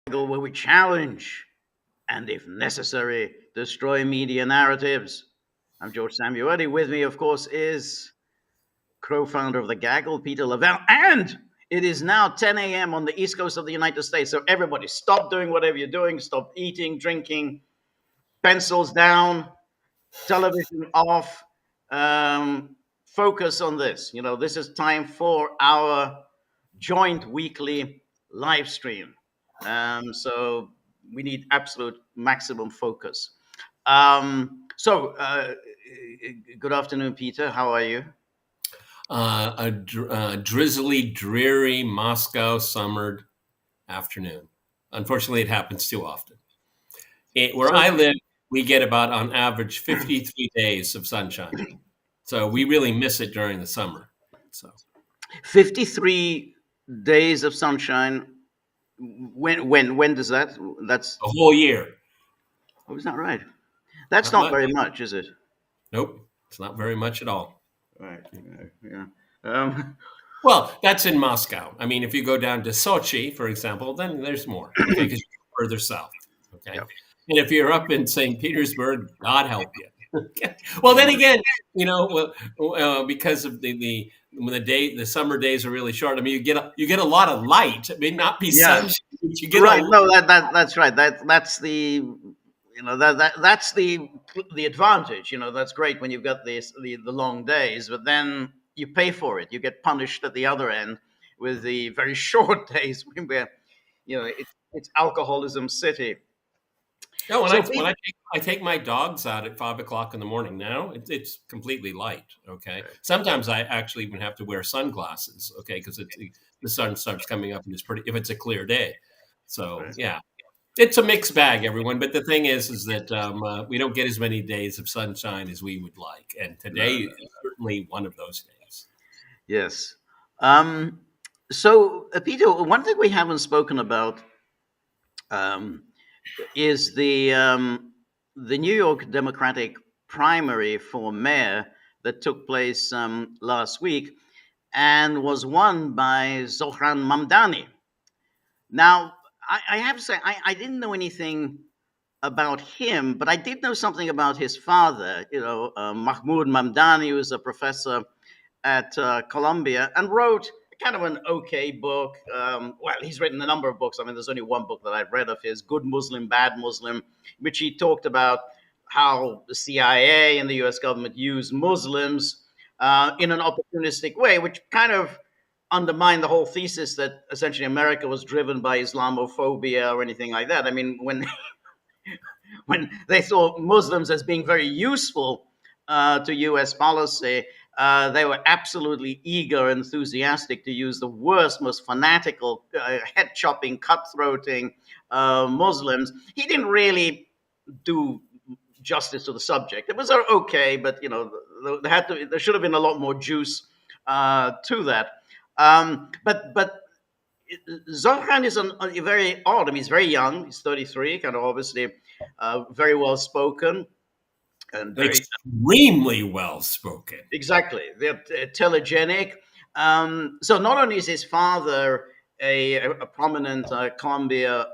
Where we challenge and, if necessary, destroy media narratives. I'm George Samueli. With me, of course, is co-founder of the Gaggle, Peter Lavelle, and it is now 10 a.m. on the East Coast of the United States. So everybody, stop doing whatever you're doing. Stop eating, drinking, pencils down, television off. Focus on this. This is time for our joint weekly live stream. So we need absolute maximum focus. Good afternoon, Peter. How are you? A drizzly, dreary Moscow summer afternoon. Unfortunately, it happens too often. Where I live, we get about, on average, 53 days of sunshine. So we really miss it during the summer. So 53 days of sunshine. When does that? That's a whole year. Oh, is that right? That's not very much, is it? Nope, it's not very much at all. Right. Yeah. Well, that's in Moscow. I mean, if you go down to Sochi, for example, then there's more, okay, because you're further south, okay? Yep. And if you're up in St. Petersburg, God help you. Well, then again, because of when the summer days are really short. I mean, you get a lot of light. It may not be sunshine, but you get right. No, that's right. That's the that's the advantage. That's great when you've got the long days, but then you pay for it. You get punished at the other end with the very short days where it's alcoholism city. No, when I take my dogs out at 5 o'clock in the morning now, it's completely light. Okay, sometimes I actually even have to wear sunglasses. Okay, because the sun starts coming up and if it's a clear day. So yeah, it's a mixed bag, everyone. But the thing is that we don't get as many days of sunshine as we would like, and today is certainly one of those days. Yes. So, Peter, one thing we haven't spoken about is the New York Democratic primary for mayor that took place last week and was won by Zohran Mamdani. Now, I have to say, I didn't know anything about him, but I did know something about his father, Mahmoud Mamdani, who was a professor at Columbia and wrote kind of an okay book. Well, he's written a number of books. I mean, there's only one book that I've read of his, Good Muslim, Bad Muslim, which he talked about how the CIA and the US government use Muslims in an opportunistic way, which kind of undermined the whole thesis that essentially America was driven by Islamophobia or anything like that. I mean, when they saw Muslims as being very useful to US policy, they were absolutely eager, enthusiastic to use the worst, most fanatical, head-chopping, cutthroating Muslims. He didn't really do justice to the subject. It was okay, but there should have been a lot more juice to that. But Zohran is very odd. I mean, he's very young. He's 33, kind of obviously very well spoken. And extremely well spoken. Exactly. They're telegenic. So not only is his father a prominent Columbia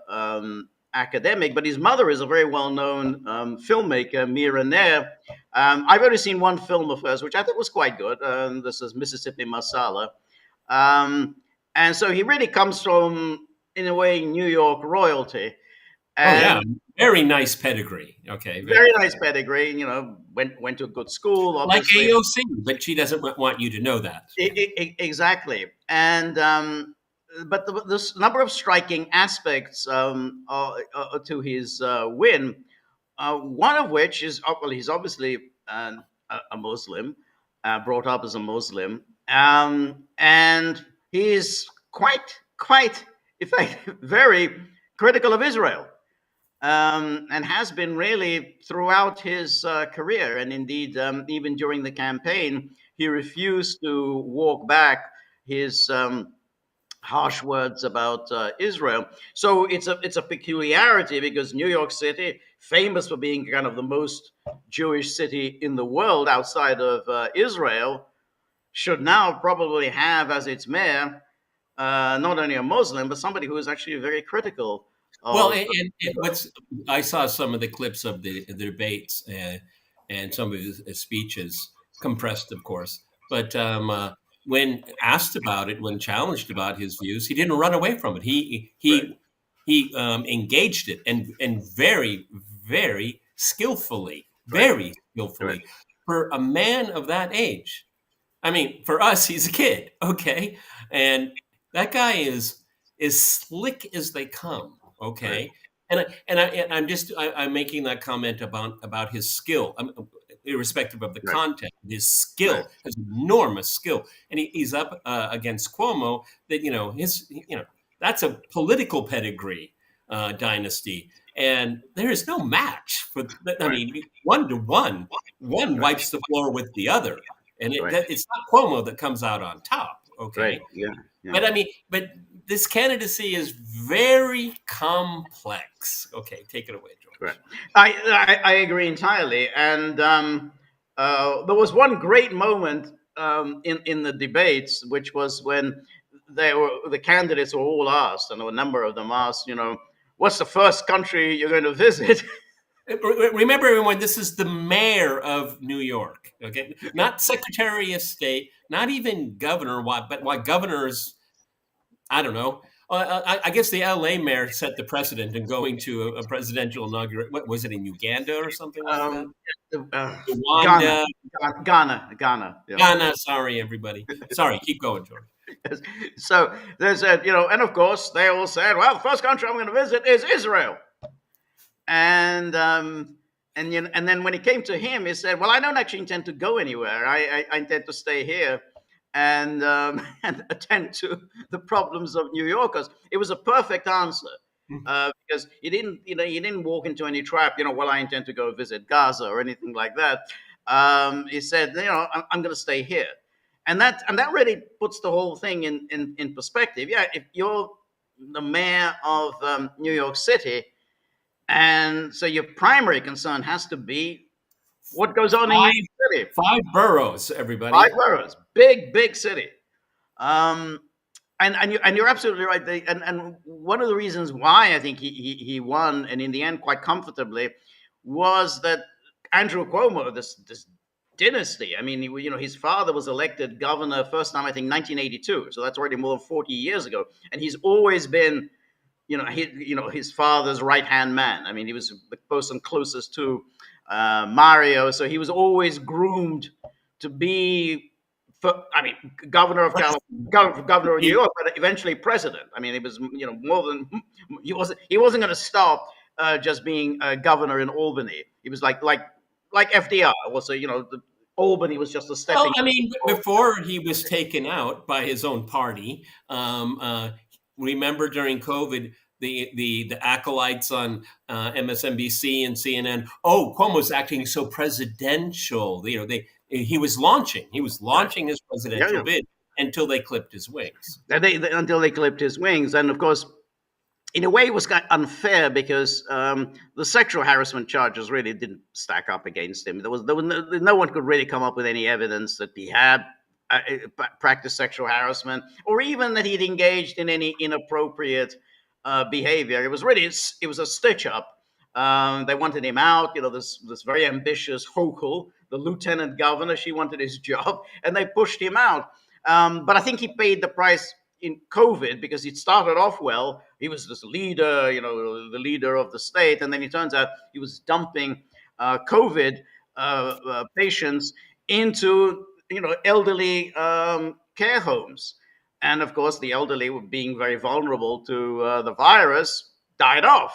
academic, but his mother is a very well-known filmmaker, Mira Nair. I've only seen one film of hers, which I thought was quite good. This is Mississippi Masala. And so he really comes from, in a way, New York royalty. And very nice pedigree. Okay, very nice pedigree. Went to a good school, obviously. Like AOC, but she doesn't want you to know that. Exactly. And but the number of striking aspects to his win. One of which is, well, he's obviously a Muslim, brought up as a Muslim, and he's quite effective, very critical of Israel. And has been really throughout his career. And indeed, even during the campaign, he refused to walk back his harsh words about Israel. So it's a peculiarity because New York City, famous for being kind of the most Jewish city in the world outside of Israel, should now probably have as its mayor not only a Muslim, but somebody who is actually very critical Well, of and what's I saw some of the clips of the debates and some of his speeches, compressed, of course. But when asked about it, when challenged about his views, he didn't run away from it. right, He engaged it and right, very right, skillfully for a man of that age. I mean, for us, he's a kid, okay, and that guy is as slick as they come, right, okay. I'm making that comment about his skill, irrespective of the right, content. His right, skill, his enormous skill, and he's up against Cuomo. That that's a political pedigree dynasty, and there is no match for. I right, mean, 1 to 1, one right, wipes the floor with the other, and right, it's not Cuomo that comes out on top. right, Okay, yeah, yeah. but I mean, but this candidacy is very complex. Okay, take it away, Right. George. I agree entirely. And there was one great moment in the debates, which was when the candidates were all asked, and there were a number of them asked, what's the first country you're going to visit? Remember, everyone, this is the mayor of New York. Okay, not Secretary of State, not even governor. Why? But why governors? I don't know. I guess the LA mayor set the precedent in going to a presidential inauguration. What was it, in Uganda or something like that? um, uh, Ghana, Rwanda, Ghana. Yeah. Ghana. Sorry, everybody. Sorry, keep going, George. So they said, and of course they all said, well, the first country I'm going to visit is Israel. And and then when it came to him, he said, "Well, I don't actually intend to go anywhere. I intend to stay here and and attend to the problems of New Yorkers." It was a perfect answer because he didn't walk into any trap. Well, I intend to go visit Gaza or anything like that. He said, I'm going to stay here, and that really puts the whole thing in perspective. Yeah, if you're the mayor of New York City, and so your primary concern has to be what goes on in New Five, York City. five boroughs, Five everybody. boroughs, big city. Um, and you're absolutely right. And one of the reasons why I think he won, and in the end quite comfortably, was that Andrew Cuomo, this dynasty. I mean, his father was elected governor first time I think 1982, so that's already more than 40 years ago, and he's always been his father's right hand man. I mean, he was the person closest to Mario, so he was always groomed to be, governor of California, governor of New York, but eventually president. I mean, it was more than he wasn't going to stop just being a governor in Albany. He was like FDR was Albany was just a Well, stepping I mean, stone. before he was taken out by his own party, remember during COVID, the acolytes on MSNBC and CNN. Oh, Cuomo's acting so presidential. He was Right. launching his Yeah, presidential yeah. bid until they clipped his wings. Until they clipped his wings, and of course, in a way, it was kind of unfair because the sexual harassment charges really didn't stack up against him. No one could really come up with any evidence that he had practiced sexual harassment, or even that he'd engaged in any inappropriate behavior. It was a stitch up. They wanted him out. This very ambitious Hochul, the lieutenant governor, she wanted his job, and they pushed him out. But I think he paid the price in COVID because it started off well. He was this leader, the leader of the state, and then it turns out he was dumping COVID patients into elderly care homes, and of course the elderly, were being very vulnerable to the virus, died off.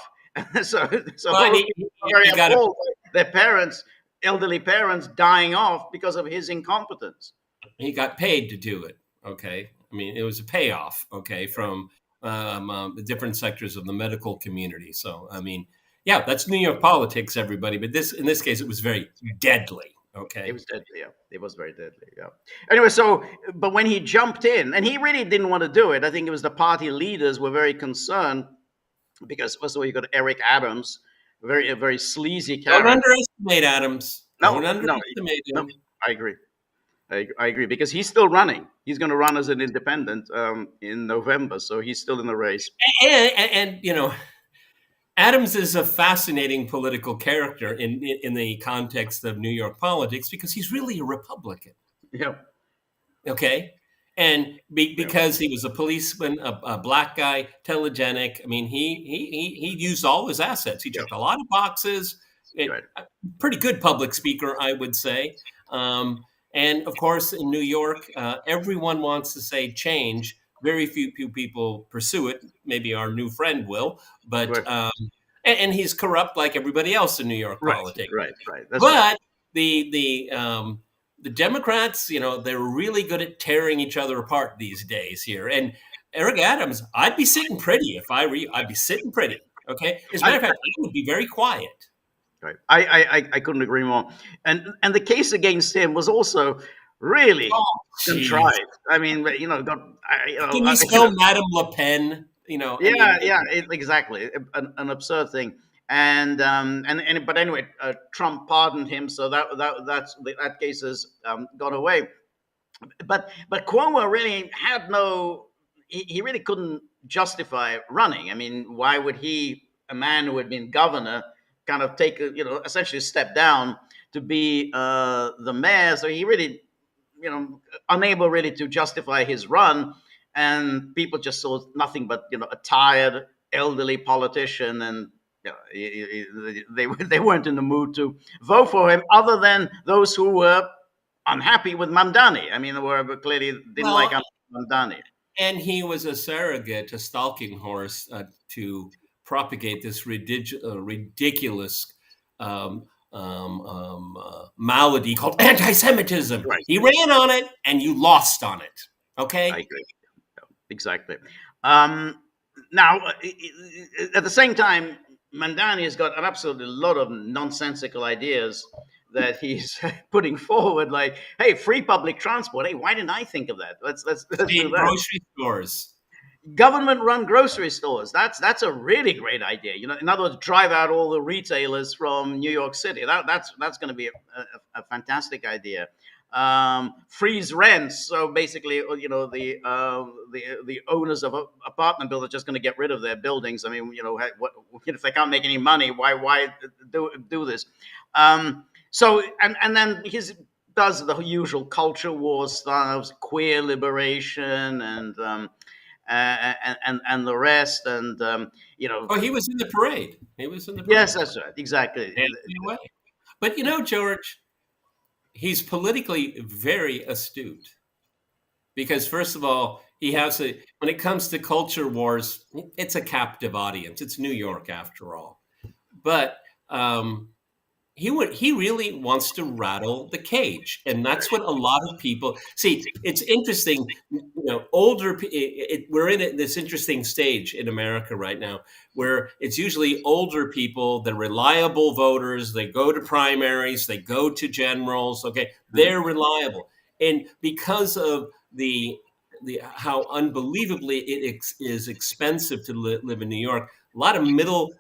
So Well, and all of people were very he got a appalled by their parents, elderly parents, dying off because of his incompetence. he got paid to do it. Okay, I mean, it was a payoff. Okay, Right. from the different sectors of the medical community. So, I mean, yeah, that's New York politics, everybody. But in this case, it was very deadly. It Okay, was deadly. Yeah, it was very deadly. Yeah. Anyway, but when he jumped in, and he really didn't want to do it, I think it was the party leaders were very concerned because first of all, you got Eric Adams, a very sleazy don't character. underestimate Adams. No, Don't no, underestimate no. him. I agree. I agree because he's still running. He's going to run as an independent in November, so he's still in the race. And Adams is a fascinating political character in the context of New York politics because he's really a Republican. Yeah. Okay. And because he was a policeman, a black guy, telegenic. I mean, he used all his assets. He checked a lot of boxes. Right. Pretty good public speaker, I would say. And of course, in New York, everyone wants to say change. Very few people pursue it. Maybe our new friend will, but Right. And he's corrupt like everybody else in New York Right. politics. Right. That's But right. the Democrats, they're really good at tearing each other apart these days here. And Eric Adams, I'd be sitting pretty if I'd be sitting pretty. Okay. As a matter of fact, I would be very quiet. Right. I couldn't agree more. And the case against him was also really contrived. I mean, Can you spell Madame Le Pen? Exactly, an absurd thing. And but anyway, Trump pardoned him, so that case has gone away. But Cuomo really had he really couldn't justify running. I mean, why would he, a man who had been governor, kind of take essentially step down to be the mayor? So he really, unable really to justify his run, and people just saw nothing but a tired elderly politician, and they weren't in the mood to vote for him, other than those who were unhappy with Mamdani. I mean, they were clearly didn't like Mamdani. And he was a surrogate, a stalking horse to propagate this ridiculous malady called anti-Semitism. Right. He ran on it, and you lost on it. Okay, I agree. Exactly. Now, at the same time, Mamdani has got an absolutely lot of nonsensical ideas that he's putting forward, like, hey, free public transport. Hey, why didn't I think of that? Let's do that. Grocery stores. Government-run grocery stores. That's a really great idea. In other words, drive out all the retailers from New York City. That's going to be a fantastic idea. Freeze rents. So basically, the owners of apartment buildings are just going to get rid of their buildings. I mean, if they can't make any money, why do this? So then he does the usual culture war styles, queer liberation, and the rest, and Oh, he was in the parade. He was in the parade. Yes, that's right, exactly. Anyway. But George, he's politically very astute because, first of all, he has when it comes to culture wars, it's a captive audience. It's New York, after all. But he really wants to rattle the cage, and that's what a lot of people see. It's interesting, we're in this interesting stage in America right now where it's usually older people, the reliable voters. They go to primaries, they go to generals. Okay, they're reliable, and because of the how unbelievably it is expensive to live in New York, a lot of middle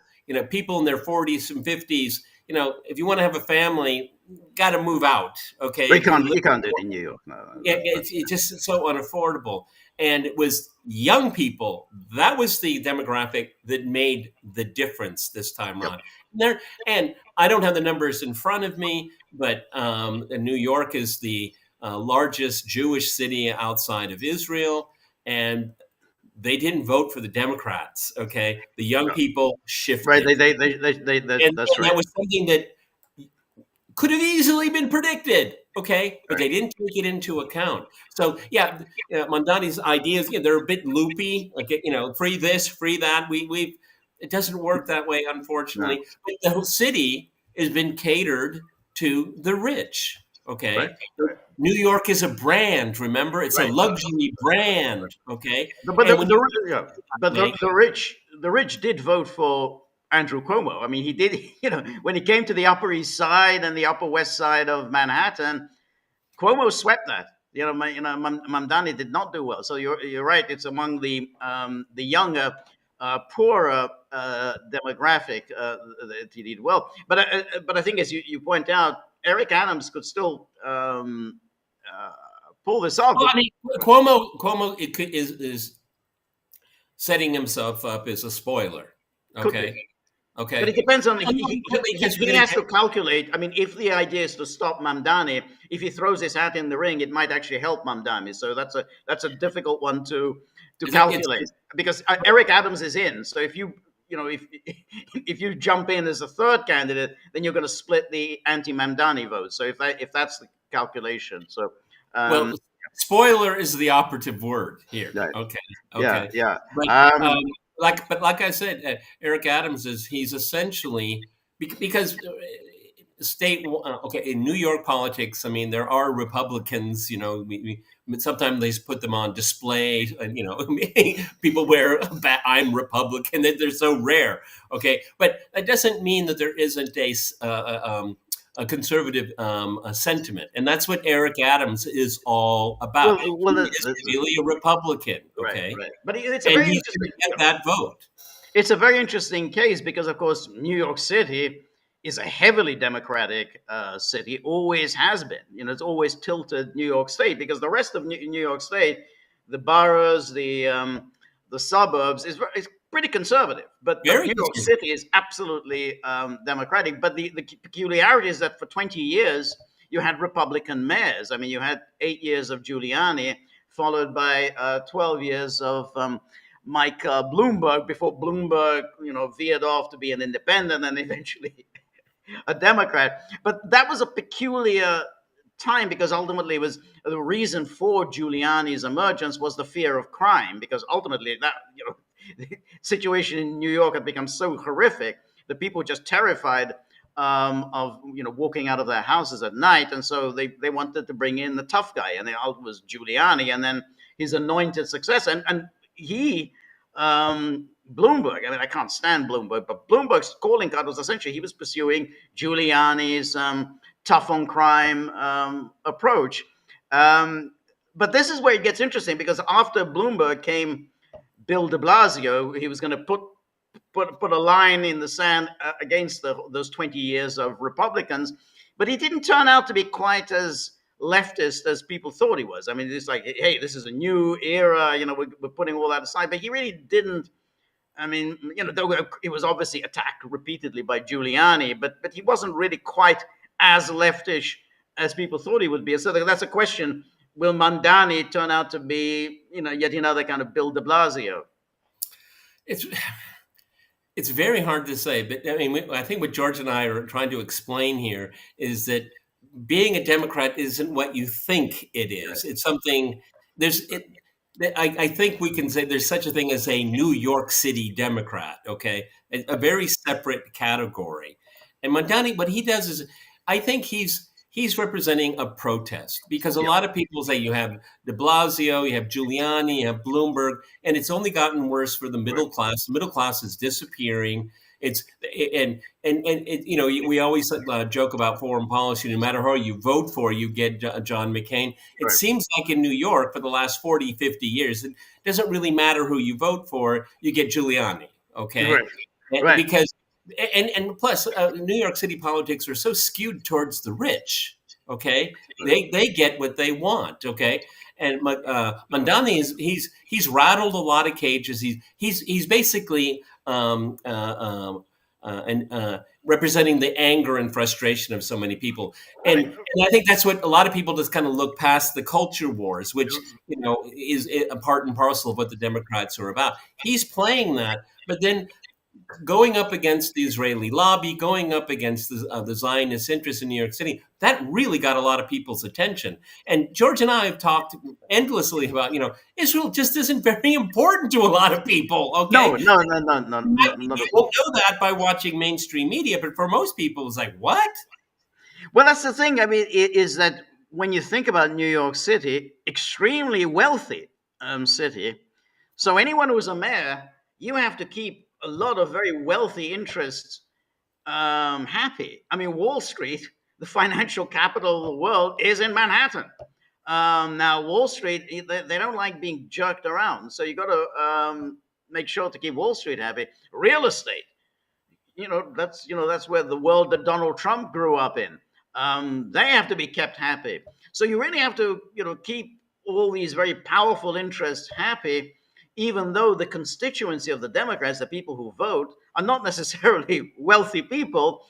people in their 40s and 50s. If you want to have a family, got to move out. Okay, you can't do it in New York. No, it's just so unaffordable. And it was young people. That was the demographic that made the difference this time around. And I don't have the numbers in front of me, but New York is the largest Jewish city outside of Israel, and they didn't vote for the Democrats. Okay, the young people shifted. Right, that's right. That was something that could have easily been predicted. Okay, but they didn't take it into account. So Mamdani's ideas, they're a bit loopy. Like free this, free that. It doesn't work that way, unfortunately. No. But the whole city has been catered to the rich. Okay. Right. New York is a brand. Remember, it's a luxury brand. Okay, but the rich did vote for Andrew Cuomo. I mean, he did. When he came to the Upper East Side and the Upper West Side of Manhattan, Cuomo swept that. Mamdani did not do well. So you're right. It's among the younger, poorer demographic that he did well. But I think, as you point out, Eric Adams could still pull this off. Well, I mean, Cuomo is setting himself up as a spoiler. Okay, But Okay. it depends on Because we're he going has to to calculate. I mean, if the idea is to stop Mamdani, if he throws his hat in the ring, it might actually help Mamdani. So that's a difficult one to calculate because Eric Adams is in. So if if you jump in as a third candidate, then you're going to split the anti-Mamdani vote. So if that's the calculation, so well, um, spoiler is the operative word here. right, Okay. yeah, Okay. yeah. But like I said, Eric Adams he's essentially because state okay in New York politics. I mean, there are Republicans. Sometimes they put them on display, and people wear "I'm Republican." They're so rare. Okay, but that doesn't mean that there isn't a conservative a sentiment, and that's what Eric Adams is all about. Well, He is really a Republican. right, Okay, right. But it's a and very he's going interesting. to get that vote. It's a very interesting case because, of course, New York City is a heavily Democratic city, always has been. It's always tilted New York State because the rest of New York State, the boroughs, the suburbs, is pretty conservative. But Very New York conservative. City is absolutely Democratic. But the peculiarity is that for 20 years, you had Republican mayors. I mean, you had 8 years of Giuliani, followed by 12 years of Mike Bloomberg before Bloomberg, veered off to be an independent and eventually a Democrat. But that was a peculiar time because ultimately it was the reason for Giuliani's emergence was the fear of crime because ultimately that the situation in New York had become so horrific that people were just terrified of walking out of their houses at night, and so they wanted to bring in the tough guy, and it was Giuliani, and then his anointed successor, and he Bloomberg. I mean, I can't stand Bloomberg, but Bloomberg's calling card was essentially he was pursuing Giuliani's tough on crime approach. But this is where it gets interesting because after Bloomberg came Bill de Blasio, he was going to put a line in the sand against those 20 years of Republicans, but he didn't turn out to be quite as leftist as people thought he was. I mean, it's like, hey, this is a new era, we're putting all that aside, but he really didn't. I mean, though it was obviously attacked repeatedly by Giuliani, but he wasn't really quite as leftish as people thought he would be. So that's a question. Will Mamdani turn out to be, yet another kind of Bill de Blasio? It's very hard to say, but I mean, I think what George and I are trying to explain here is that being a Democrat isn't what you think it is. It's something. I think we can say there's such a thing as a New York City Democrat. Okay, a very separate category. And Mamdani, what he does is, I think he's representing a protest because a lot of people say you have de Blasio, you have Giuliani, you have Bloomberg, and it's only gotten worse for the middle class. The middle class is disappearing. We always joke about foreign policy. No matter who you vote for, you get John McCain. It seems like in New York for the last 40, 50 years, it doesn't really matter who you vote for. You get Giuliani, okay? Because and plus, New York City politics are so skewed towards the rich. Okay, they get what they want. Okay, and Mamdani he's rattled a lot of cages. He's basically representing the anger and frustration of so many people, and I think that's what a lot of people just kind of look past the culture wars, which is a part and parcel of what the Democrats are about. He's playing that, but then going up against the Israeli lobby, going up against the Zionist interests in New York City, that really got a lot of people's attention. And George and I have talked endlessly about, Israel just isn't very important to a lot of people. Okay, No. People know that by watching mainstream media, but for most people, it's like, what? Well, that's the thing. I mean, is that when you think about New York City, extremely wealthy city. So anyone who's a mayor, you have to keep a lot of very wealthy interests happy. I mean, Wall Street, the financial capital of the world, is in Manhattan. Now, Wall Street, they don't like being jerked around. So you got to make sure to keep Wall Street happy. Real estate, that's where the world that Donald Trump grew up in. They have to be kept happy. So you really have to, keep all these very powerful interests happy even though the constituency of the Democrats, the people who vote, are not necessarily wealthy people,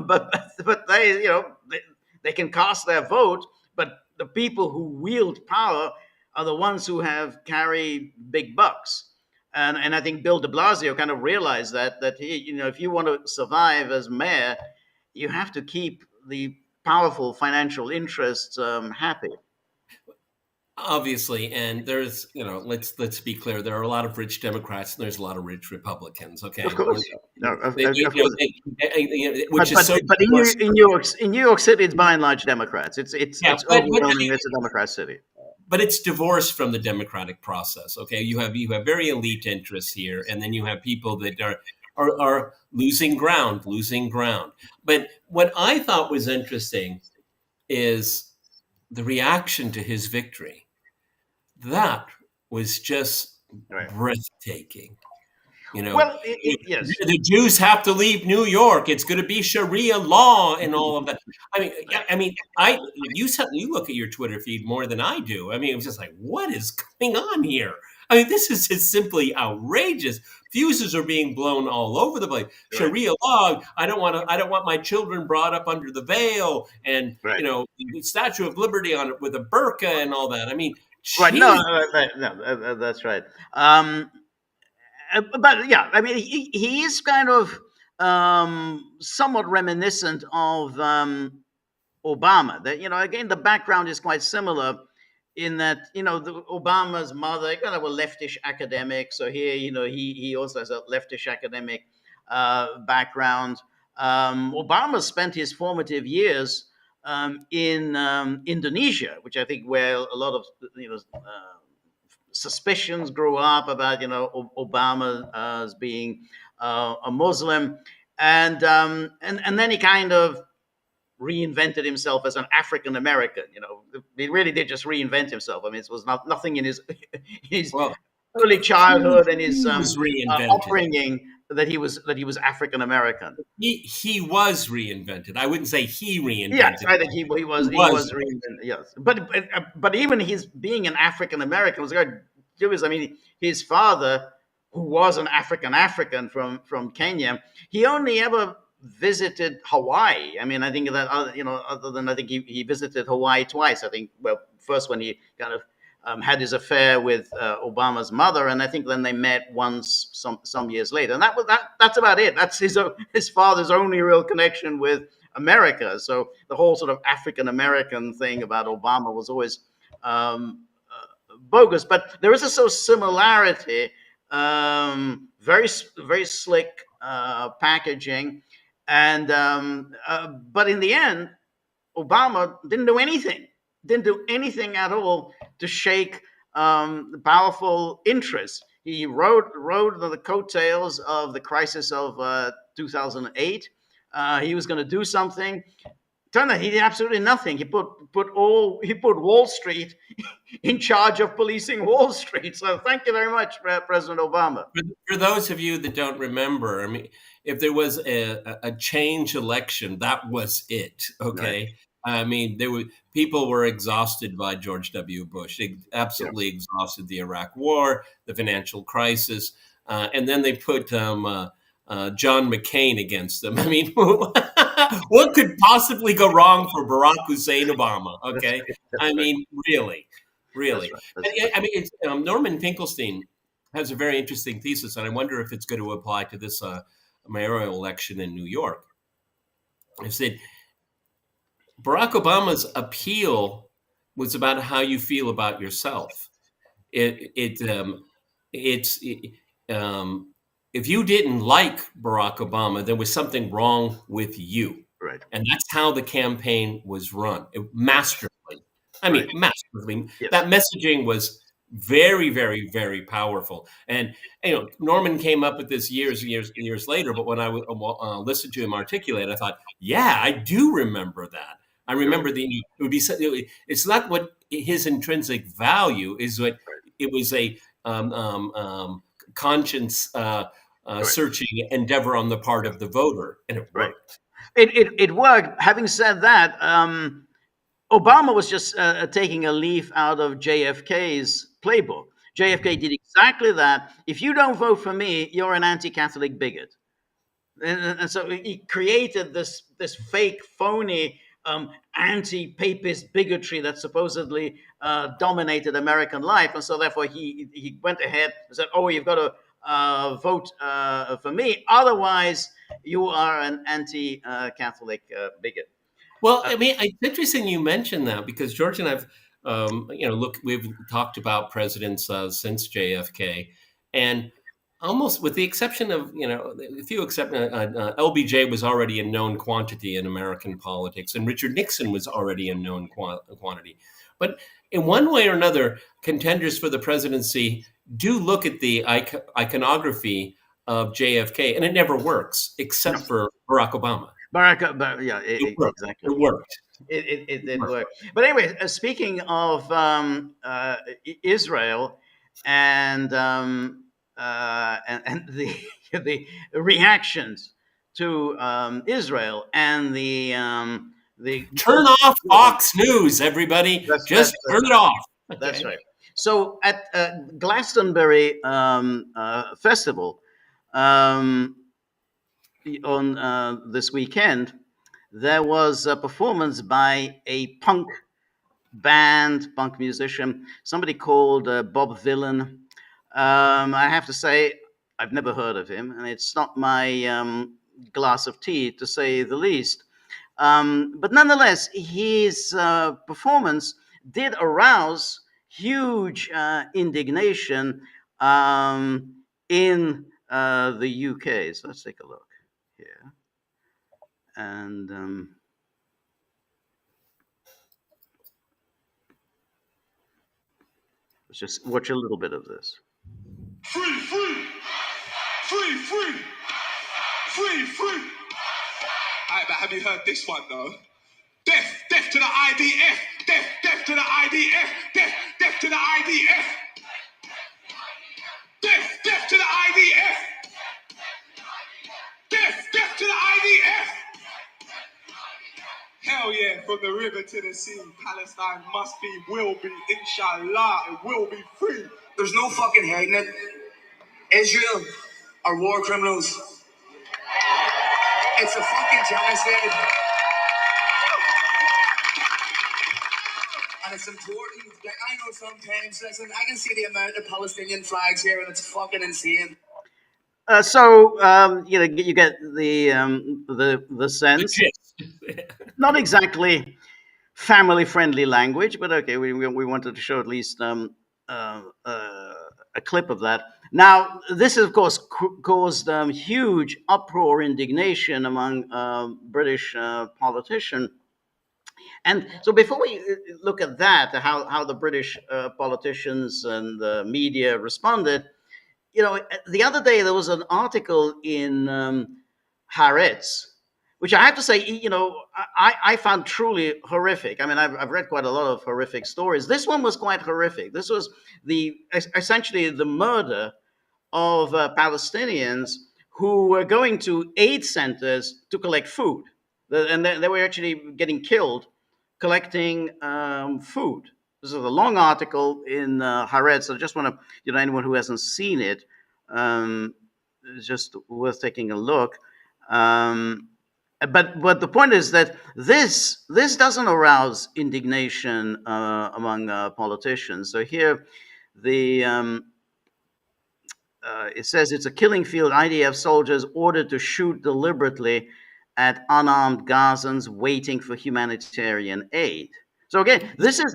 but they, they can cast their vote. But the people who wield power are the ones who have carried big bucks. And I think Bill de Blasio kind of realized that he, if you want to survive as mayor, you have to keep the powerful financial interests happy. Obviously, and there's, let's be clear, there are a lot of rich Democrats and there's a lot of rich Republicans. Okay, Of course, of course. Which is so. But in New York City, it's by and large Democrats. It's overwhelming. It's a Democrat city. But it's divorced from the democratic process. Okay, you have very elite interests here, and then you have people that are losing ground. But what I thought was interesting is the reaction to his victory. That was just breathtaking. Well, yes. The Jews have to leave New York. It's going to be Sharia law and all of that. You look at your Twitter feed more than I do. I mean, it was just like, what is going on here? I mean, this is just simply outrageous. Fuses are being blown all over the place. Right. Sharia law. I don't want my children brought up under the veil, and the Statue of Liberty on it with a burqa and all that. I mean, right? No, that's right. But yeah, I mean, he is kind of somewhat reminiscent of Obama. That again, the background is quite similar in that Obama's mother kind of a leftish academic. So here, he also has a leftish academic background. Obama spent his formative years in Indonesia, which I think where a lot of suspicions grew up about Obama as being a Muslim, and then he kind of reinvented himself as an African American. He really did just reinvent himself. I mean, it was nothing in his early childhood and his upbringing that he was African American. He was reinvented. I wouldn't say he reinvented. Yes, I think he was reinvented. Yes, but even his being an African American was very curious. I mean, his father, who was an African from Kenya, he only ever visited Hawaii. I mean, I think that other than I think he visited Hawaii twice. I think first when he kind of had his affair with Obama's mother, and I think then they met once some years later, and that's about it. That's his father's only real connection with America. So the whole sort of African American thing about Obama was always bogus. But there is a sort of similarity, very very slick packaging, and but in the end, Obama didn't do anything at all to shake the powerful interests. He rode the coattails of the crisis of 2008. He was going to do something. Turned out he did absolutely nothing. He put Wall Street in charge of policing Wall Street. So thank you very much, President Obama. For those of you that don't remember, I mean, if there was a change election, that was it. Okay. Right. I mean, people were exhausted by George W. Bush. They absolutely exhausted the Iraq War, the financial crisis, and then they put John McCain against them. I mean, what could possibly go wrong for Barack Hussein Obama? Okay, I mean, really. I mean, Norman Finkelstein has a very interesting thesis, and I wonder if it's going to apply to this mayoral election in New York. He said Barack Obama's appeal was about how you feel about yourself. If you didn't like Barack Obama, there was something wrong with you. Right. And that's how the campaign was run, masterfully. I mean, masterfully. Yes. That messaging was very, very, very powerful. And Norman came up with this years later. But when I listened to him articulate, I thought, yeah, I do remember that. I remember it would be. It's not what his intrinsic value is. What it was a conscience searching endeavor on the part of the voter, and it worked. It worked. Having said that, Obama was just taking a leaf out of JFK's playbook. JFK did exactly that. If you don't vote for me, you're an anti-Catholic bigot. And so he created this fake, phony, anti-papist bigotry that supposedly dominated American life, and so therefore he went ahead and said, "Oh, you've got to vote for me, otherwise you are an anti-Catholic bigot." Well, I mean, it's interesting you mentioned that because George and I've, look, we've talked about presidents since JFK, and almost with the exception of, a few except LBJ was already a known quantity in American politics, and Richard Nixon was already a known quantity. But in one way or another, contenders for the presidency do look at the iconography of JFK, and it never works except for Barack Obama. Yeah, exactly. It worked. It did work. But anyway, speaking of Israel and and the the reactions to Israel and the turn off Fox News, everybody. Just turn it off. That's right. So at Glastonbury Festival on this weekend, there was a performance by a punk band, punk musician, somebody called Bob Vylan. I have to say, I've never heard of him, and it's not my glass of tea, to say the least. But nonetheless, his performance did arouse huge indignation in the UK. So let's take a look here. And let's just watch a little bit of this. Free, free, free, free, free, free. All right, but have you heard this one though? Death, death to the IDF, death, death to the IDF, death, death to the IDF, death, death to the IDF, death, death to the IDF. Hell yeah, from the river to the sea, Palestine must be, will be, inshallah, it will be free. There's no fucking hiding it. Israel are war criminals. It's a fucking genocide. And it's important. I know sometimes, listen, I can see the amount of Palestinian flags here and it's fucking insane. You get the sense. Not exactly family-friendly language, but okay, we wanted to show at least a clip of that. Now, this has, of course, caused huge uproar, indignation among British politicians. And so before we look at that, how the British politicians and the media responded, the other day there was an article in Haaretz, which I have to say, I found truly horrific. I mean, I've read quite a lot of horrific stories. This one was quite horrific. This was essentially the murder of Palestinians who were going to aid centers to collect food. And they were actually getting killed collecting food. This is a long article in Haaretz. So I just want to, anyone who hasn't seen it, it's just worth taking a look. But the point is that this doesn't arouse indignation among politicians. So here, it says it's a killing field. IDF soldiers ordered to shoot deliberately at unarmed Gazans waiting for humanitarian aid. So again, this is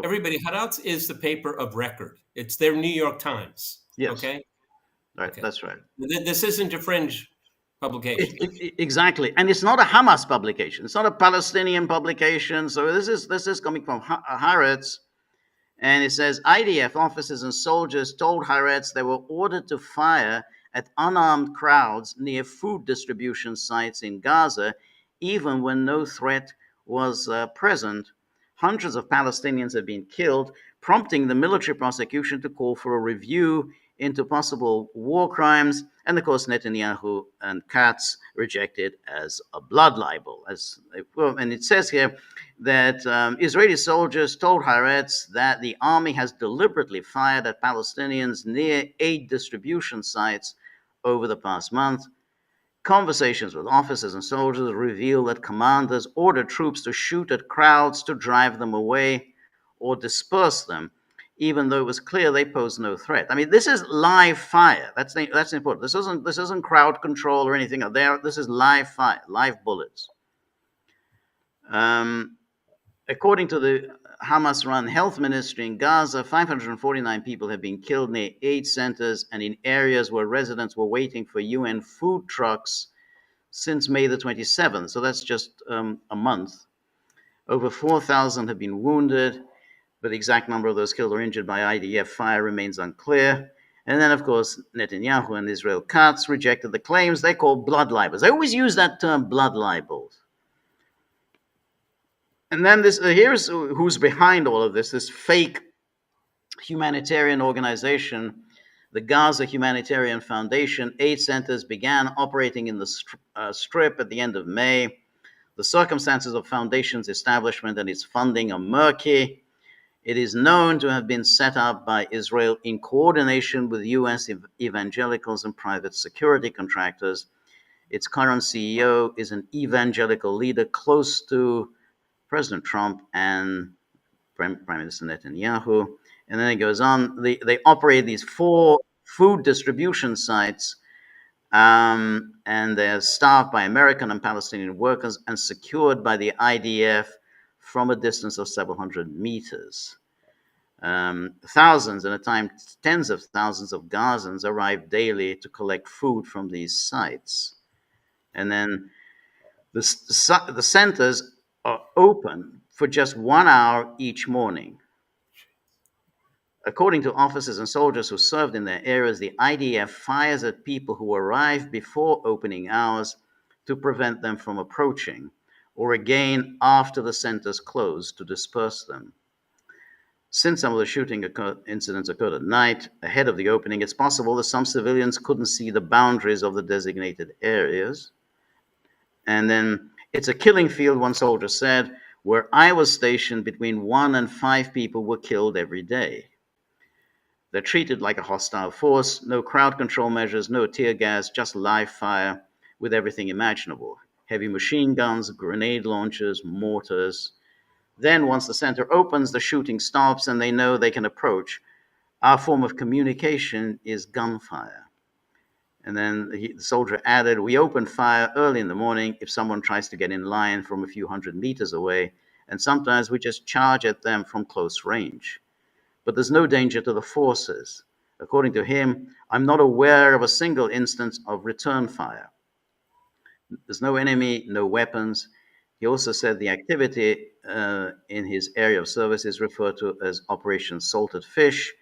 everybody. Haaretz is the paper of record. It's their New York Times. Yes. Okay. Right. Okay. That's right. This isn't a fringe publication. Exactly, and it's not a Hamas publication. It's not a Palestinian publication. So this is coming from Haaretz, and it says IDF officers and soldiers told Haaretz they were ordered to fire at unarmed crowds near food distribution sites in Gaza, even when no threat was present. Hundreds of Palestinians have been killed, prompting the military prosecution to call for a review into possible war crimes. And of course, Netanyahu and Katz reject it as a blood libel. And it says here that Israeli soldiers told Haaretz that the army has deliberately fired at Palestinians near aid distribution sites over the past month. Conversations with officers and soldiers reveal that commanders ordered troops to shoot at crowds to drive them away or disperse them, even though it was clear they posed no threat. I mean, this is live fire. That's important. This isn't crowd control or anything. This is live fire, live bullets. According to the Hamas-run health ministry in Gaza, 549 people have been killed near aid centers and in areas where residents were waiting for UN food trucks since May the 27th. So that's just a month. Over 4,000 have been wounded, but the exact number of those killed or injured by IDF fire remains unclear. And then, of course, Netanyahu and Israel Katz rejected the claims they call blood libels. They always use that term, blood libels. And then here's who's behind all of this fake humanitarian organization, the Gaza Humanitarian Foundation. 8 centers began operating in the Strip at the end of May. The circumstances of foundation's establishment and its funding are murky. It is known to have been set up by Israel in coordination with U.S. evangelicals and private security contractors. Its current CEO is an evangelical leader close to President Trump and Prime Minister Netanyahu. And then it goes on. They operate these 4 food distribution sites, and they're staffed by American and Palestinian workers and secured by the IDF from a distance of several hundred meters. Thousands, and at times tens of thousands of Gazans arrive daily to collect food from these sites. And then the centers are open for just 1 hour each morning. According to officers and soldiers who served in their areas, the IDF fires at people who arrive before opening hours to prevent them from approaching, or again after the centers close to disperse them. Since some of the shooting incidents occurred at night, ahead of the opening, it's possible that some civilians couldn't see the boundaries of the designated areas. And then, it's a killing field, one soldier said. Where I was stationed, between 1 and 5 people were killed every day. They're treated like a hostile force, no crowd control measures, no tear gas, just live fire with everything imaginable. Heavy machine guns, grenade launchers, mortars. Then once the center opens, the shooting stops and they know they can approach. Our form of communication is gunfire. And then the soldier added, we open fire early in the morning if someone tries to get in line from a few hundred meters away, and sometimes we just charge at them from close range. But there's no danger to the forces. According to him, I'm not aware of a single instance of return fire. There's no enemy, no weapons. He also said the activity in his area of service is referred to as Operation Salted Fish,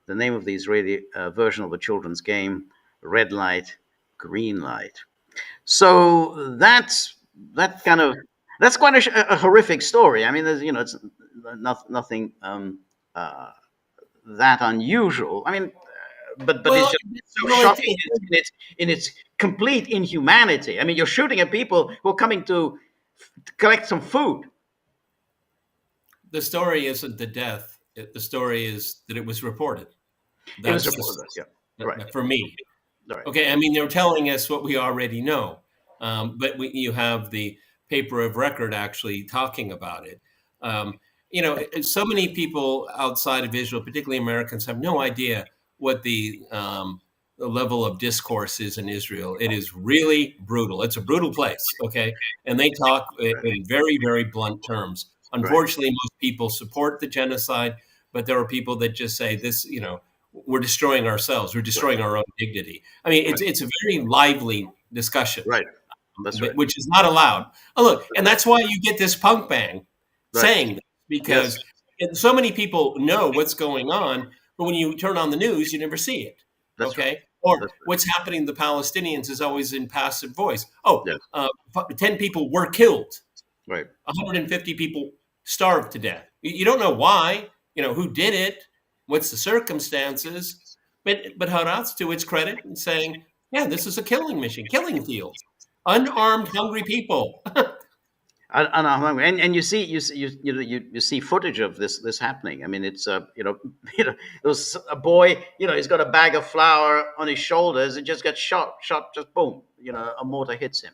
the name of the Israeli version of the children's game, red light, green light. So that's quite a horrific story. I mean, there's, it's nothing that unusual. I mean, but it's just so shocking in its complete inhumanity. I mean, you're shooting at people who are coming to collect some food. The story isn't the death. The story is that it was reported. That's it was reported, right. For me. Right. Okay, I mean, they're telling us what we already know, but you have the paper of record actually talking about it. So many people outside of Israel, particularly Americans, have no idea what the level of discourse is in Israel. It is really brutal. It's a brutal place, okay? And they talk in very, very blunt terms. Unfortunately, most people support the genocide, but there are people that just say this, we're destroying ourselves. We're destroying our own dignity. I mean, it's a very lively discussion. Right. That's right. Which is not allowed. Oh, look, and that's why you get this punk bang saying this, because so many people know what's going on, but when you turn on the news, you never see it. That's okay? Right. Or what's happening to the Palestinians is always in passive voice. 10 people were killed. Right. 150 people starved to death. You don't know why, who did it, what's the circumstances, But Harad's, to its credit, and saying, yeah, this is a killing mission, killing field, unarmed, hungry people. And you see footage of this happening. I mean, it's there's a boy, he's got a bag of flour on his shoulders and just gets shot, just boom, a mortar hits him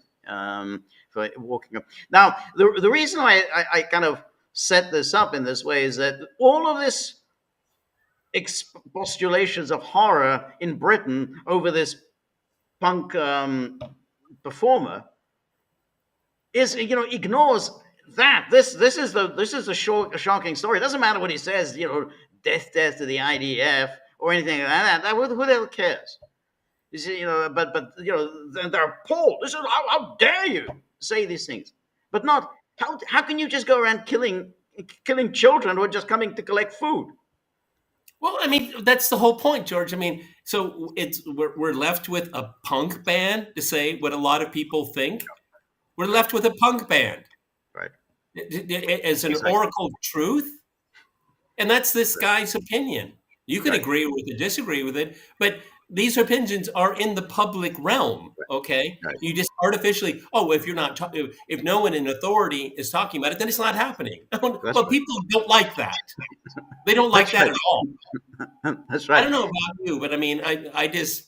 for walking up. Now, the reason I kind of set this up in this way is that all of this postulations of horror in Britain over this punk performer ignores that this is the shocking story. It doesn't matter what he says, death to the IDF or anything like that. Who the hell cares? You see, but they're appalled. This is how dare you say these things, but not how can you just go around killing children who are just coming to collect food? Well, I mean, that's the whole point, George. I mean, so we're left with a punk band to say what a lot of people think. We're left with a punk band, right? As an oracle of truth, and that's this guy's opinion. You can agree with it, disagree with it, but these opinions are in the public realm. Okay, you just artificially. Oh, if you're not, if no one in authority is talking about it, then it's not happening. But people don't like that. They don't like that at all. That's right. I don't know about you, but I mean, I just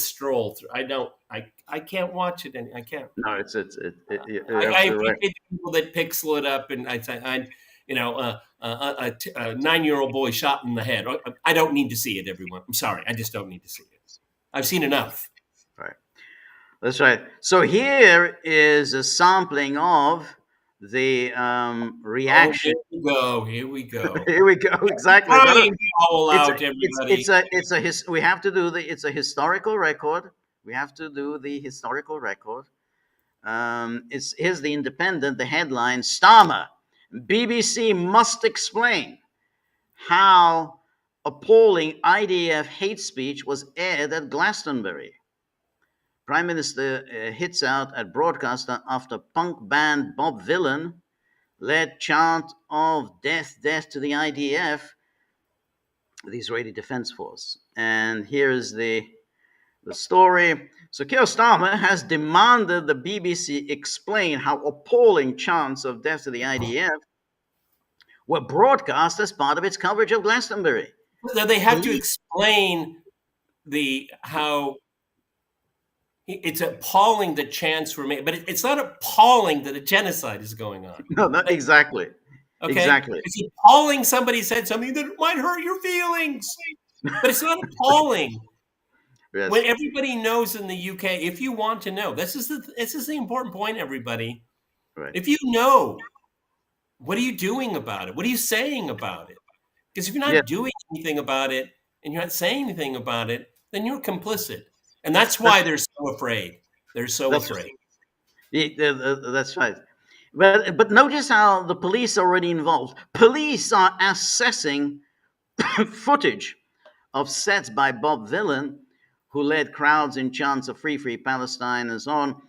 stroll through. I can't watch it, and I can't. No, I appreciate people that pixel it up, and a 9-year-old boy shot in the head. I don't need to see it, everyone. I'm sorry, I just don't need to see it. I've seen enough. Right. That's right. So here is a sampling of the reaction. Oh, here we go. Here we go. Exactly. We have to do it's a historical record. We have to do the historical record. Here's the Independent. The headline: Starmer, BBC must explain how appalling IDF hate speech was aired at Glastonbury. Prime Minister hits out at broadcaster after punk band Bob Dylan led chant of death to the IDF, the Israeli Defense Force. And here is the story. So Keir Starmer has demanded the BBC explain how appalling chants of death to the IDF were broadcast as part of its coverage of Glastonbury. So they have to explain how it's appalling that chants were made, but it's not appalling that a genocide is going on. No, not exactly. Okay? Exactly. It's appalling somebody said something that might hurt your feelings, but it's not appalling. Yes. When everybody knows in the UK, if you want to know, this is the important point, everybody. Right. If you know, what are you doing about it? What are you saying about it? Because if you're not doing anything about it and you're not saying anything about it, then you're complicit. And that's why they're so afraid. They're so afraid. That's right. But notice how the police are already involved. Police are assessing footage of sets by Bob Dylan, who led crowds in chants of free Palestine and so on,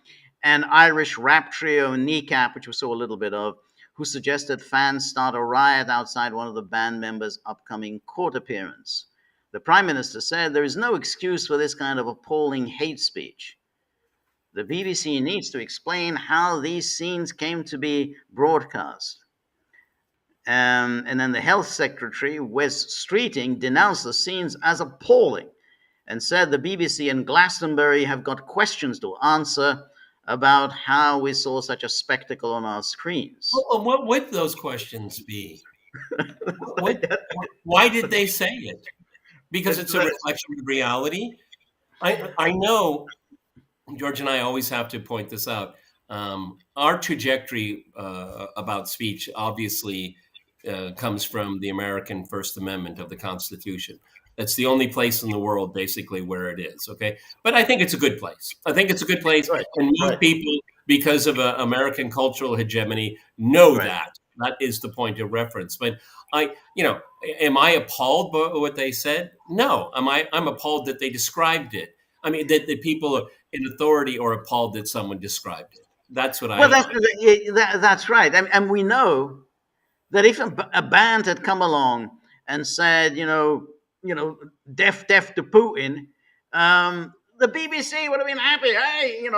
and Irish rap trio Kneecap, which we saw a little bit of, who suggested fans start a riot outside one of the band members' upcoming court appearance. The Prime Minister said there is no excuse for this kind of appalling hate speech. The BBC needs to explain how these scenes came to be broadcast. And then the Health Secretary, Wes Streeting, denounced the scenes as appalling and said the BBC and Glastonbury have got questions to answer about how we saw such a spectacle on our screens. Well, what would those questions be? Why did they say it? Because it's a reflection of reality. I know, George and I always have to point this out. Our trajectory about speech obviously comes from the American First Amendment of the Constitution. That's the only place in the world, basically, where it is. Okay, but I think it's a good place. I think it's a good place, and most people, because of American cultural hegemony, know that. That is the point of reference. But am I appalled by what they said? No. I'm appalled that they described it. I mean, that the people in authority are appalled that someone described it. That's what that's right. And we know that if a band had come along and said, deaf to Putin, the BBC would have been happy. Hey,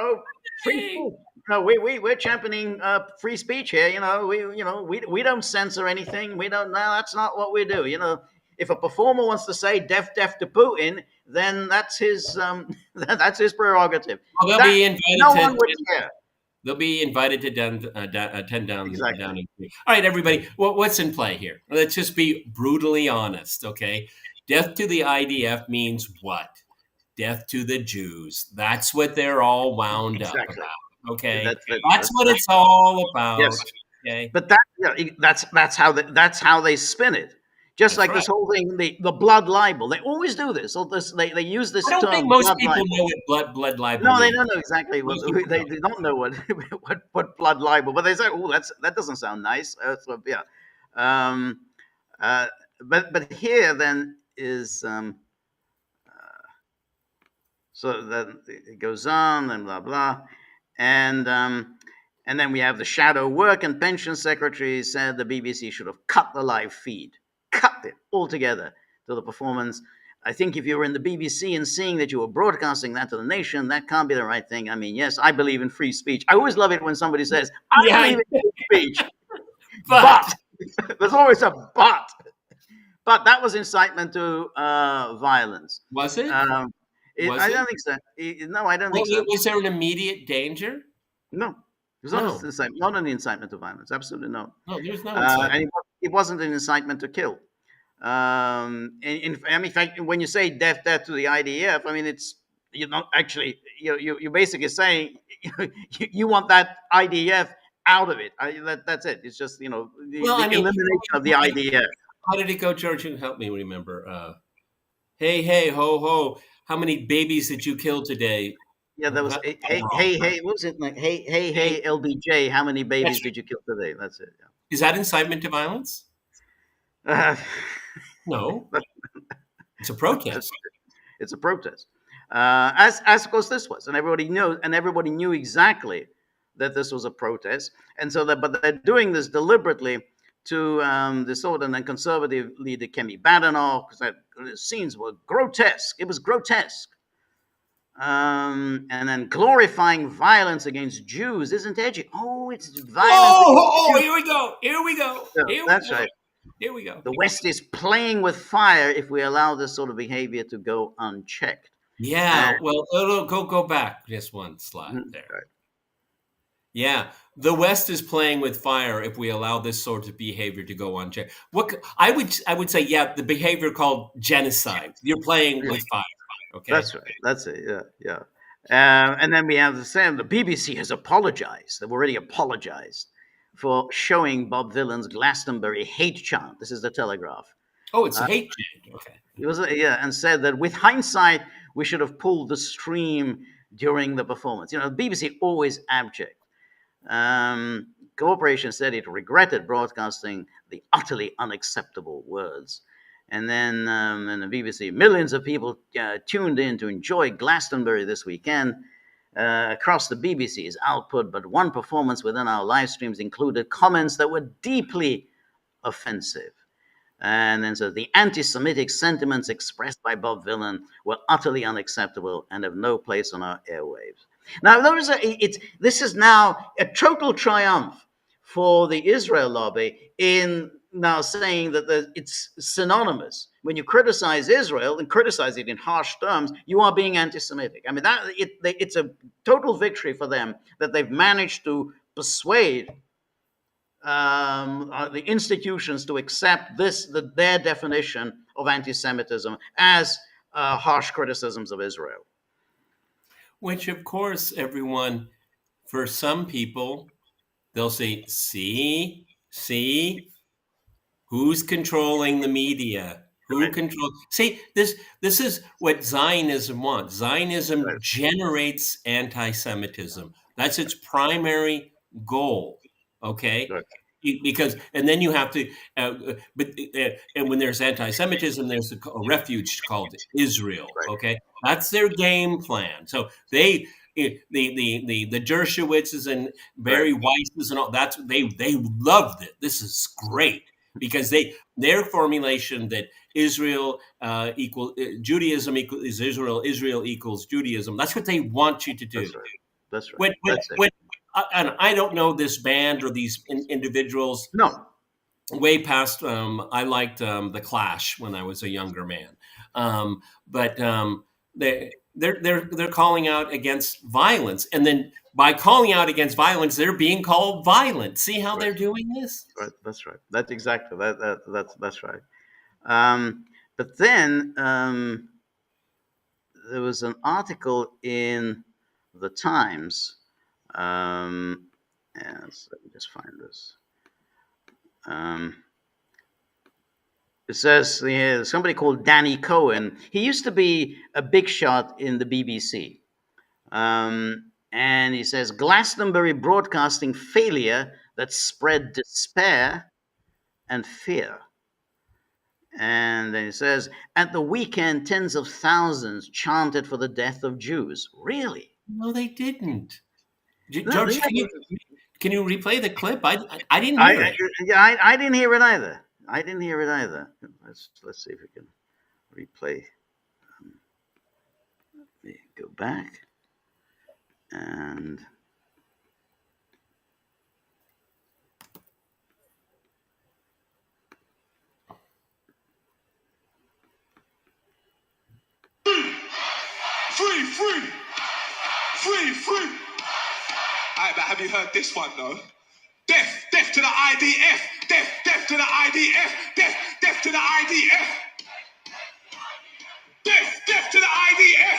free speech. No, we're championing free speech here. We don't censor anything. We don't. No, that's not what we do. If a performer wants to say deaf to Putin, then that's his that's his prerogative. Well, they'll be invited no one would care. They'll be invited to attend down. Exactly. Downing Street. All right, everybody. What's in play here? Let's just be brutally honest, okay? Death to the IDF means what? Death to the Jews. That's what they're all wound up about. Okay, that's what it's all about. Yes. Okay, but that's how they spin it. Just like this whole thing, the blood libel. They always do this. So they use this term. I don't think most people know what blood libel. No, they don't know exactly what they don't know what blood libel. But they say, "Oh, that doesn't sound nice." But here then is so then it goes on and blah blah, and then we have the shadow work and pension secretary said the BBC should have cut the live feed. Cut it altogether to the performance. I think if you were in the BBC and seeing that you were broadcasting that to the nation, that can't be the right thing. I mean, yes, I believe in free speech. I always love it when somebody says, I believe in free speech. But there's always a but. But that was incitement to violence. Was it? I don't think so. No, I don't think so. Was there an immediate danger? No. It was not an incitement to violence. Absolutely no. No, there's no incitement. And it wasn't an incitement to kill. In fact, when you say death to the IDF, I mean, it's you're basically saying you want that IDF out of it. That's it. It's just the elimination of the IDF. How did it go, George? Help me remember. Hey, ho, ho. How many babies did you kill today? Yeah, that was hey, what was it like? Hey, LBJ, how many babies did you kill today? That's it. Yeah. Is that incitement to violence? No, it's a protest. It's a protest, as of course this was, and everybody knew exactly that this was a protest, and so but they're doing this deliberately to distort, and then conservative leader Kemi Badenoch, because the scenes were grotesque. It was grotesque. And then glorifying violence against Jews isn't edgy. Oh, it's violence. Oh, here we go. That's right. Here we go. The West is playing with fire if we allow this sort of behavior to go unchecked. Yeah. Well, go back just one slide there. Right. Yeah. The West is playing with fire if we allow this sort of behavior to go unchecked. What I would say, the behavior called genocide. You're playing with fire. Okay. That's right. That's it. Yeah. And then we have the same. The BBC has apologized. They've already apologized for showing Bob Dylan's Glastonbury hate chant. This is the Telegraph. Oh, it's a hate chant. Okay. It was and said that with hindsight, we should have pulled the stream during the performance. The BBC always abject. Cooperation said it regretted broadcasting the utterly unacceptable words. And then in the BBC, millions of people tuned in to enjoy Glastonbury this weekend. Across the BBC's output, but one performance within our live streams included comments that were deeply offensive. And then so the anti-Semitic sentiments expressed by Bob Dylan were utterly unacceptable and have no place on our airwaves. Now, this is now a total triumph for the Israel lobby in now saying that it's synonymous. When you criticize Israel and criticize it in harsh terms, you are being anti-Semitic. I mean, it's a total victory for them that they've managed to persuade the institutions to accept their definition of anti-Semitism as harsh criticisms of Israel. Which, of course, everyone, for some people, they'll say, see, who's controlling the media? Who controls? See, this is what Zionism wants. Zionism generates anti-Semitism. That's its primary goal. Okay, because and then you have to. And when there's anti-Semitism, there's a refuge called Israel. Okay, that's their game plan. So the Dershowitzes and Barry Weisses and all they loved it. This is great. because their formulation that Israel Judaism is Israel, Israel equals Judaism. That's what they want you to do. That's right. That's right. And I don't know this band or these individuals. No. Way past. I liked the Clash when I was a younger man, but they're calling out against violence, and then by calling out against violence, they're being called violent. See how they're doing this? Right. That's right. That's exactly that's right. But then there was an article in the Times. Yes, let me just find this. It says somebody called Danny Cohen. He used to be a big shot in the BBC. And he says Glastonbury broadcasting failure that spread despair and fear. And then he says, at the weekend, tens of thousands chanted for the death of Jews. Really? No, they didn't. No, George, can you replay the clip? I didn't hear it. I didn't hear it either. Let's see if we can replay. Let me go back and. Free. Alright, but have you heard this one though? Death to the IDF. Death to the IDF. Death to the IDF. Death to the IDF.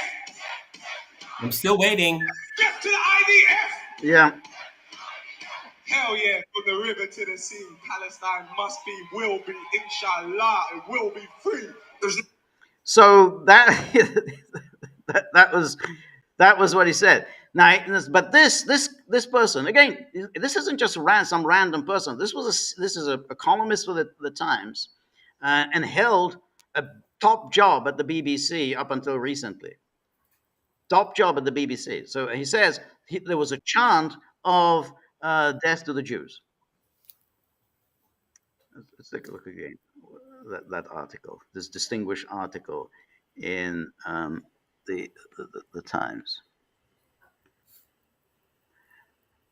I'm still waiting. Death to the IDF. Yeah. Hell yeah, from the river to the sea, Palestine must be, will be, inshallah, it will be free. So that was what he said. Now, but this person again, this isn't just some random person. This is a columnist for the Times, and held a top job at the BBC up until recently. Top job at the BBC. So he says there was a chant of death to the Jews. Let's take a look again. That article, this distinguished article in the Times.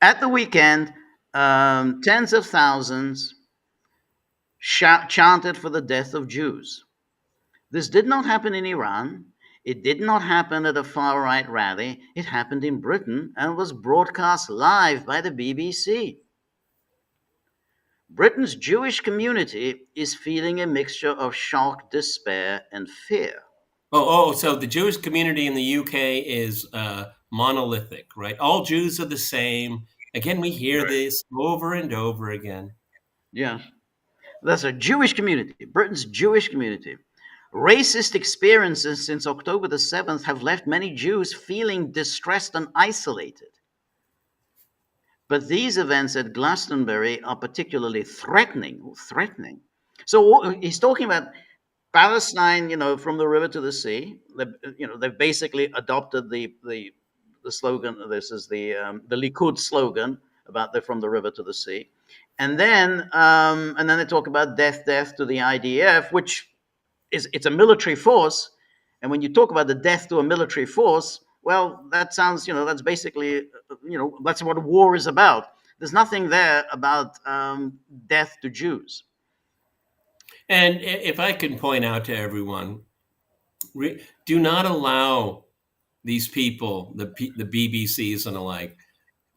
At the weekend, tens of thousands chanted for the death of Jews. This did not happen in Iran. It did not happen at a far-right rally. It happened in Britain and was broadcast live by the BBC. Britain's Jewish community is feeling a mixture of shock, despair, and fear. So the Jewish community in the UK is monolithic, right? All Jews are the same. Again, we hear this over and over again. Yeah. That's a Jewish community, Britain's Jewish community. Racist experiences since October the 7th have left many Jews feeling distressed and isolated. But these events at Glastonbury are particularly threatening. So he's talking about Palestine, from the river to the sea. They've basically adopted the slogan. This is the Likud slogan about from the river to the sea, and then they talk about death to the IDF, which it's a military force. And when you talk about the death to a military force, well, that sounds, that's basically, that's what war is about. There's nothing there about death to Jews. And if I can point out to everyone, do not allow these people, the BBCs and the like,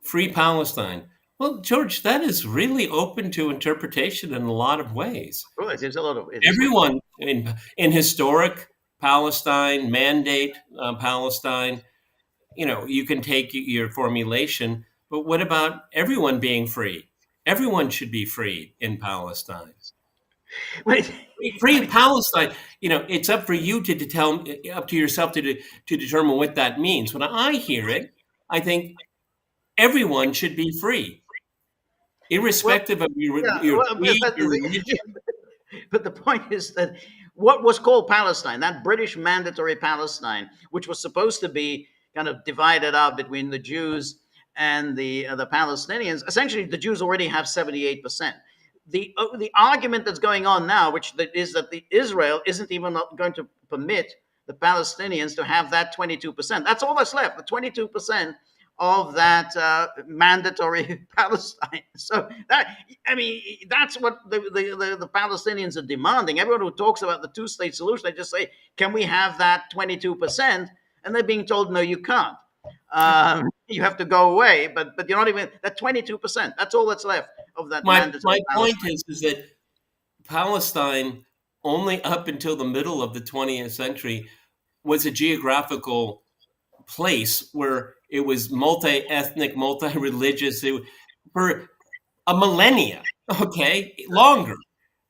free Palestine. Well, George, that is really open to interpretation in a lot of ways. Well, there's a lot of everyone in historic Palestine, mandate Palestine. You can take your formulation, but what about everyone being free? Everyone should be free in Palestine. Free Palestine. It's up for you up to yourself to determine what that means. When I hear it, I think everyone should be free, irrespective of your religion. But the point is that what was called Palestine, that British mandatory Palestine, which was supposed to be kind of divided up between the Jews and the Palestinians. Essentially, the Jews already have 78%. the argument that's going on now, which is that the Israel isn't even going to permit the Palestinians to have that 22%. That's all that's left, the 22% of that mandatory Palestine. So that's what the Palestinians are demanding. Everyone who talks about the two-state solution, they just say, "Can we have that 22%?" And they're being told, "No, you can't. You have to go away." But you're not even that 22%. That's all that's left of that mandatory. My point is that Palestine, only up until the middle of the 20th century, was a geographical place where it was multi-ethnic, multi-religious for a millennia, longer.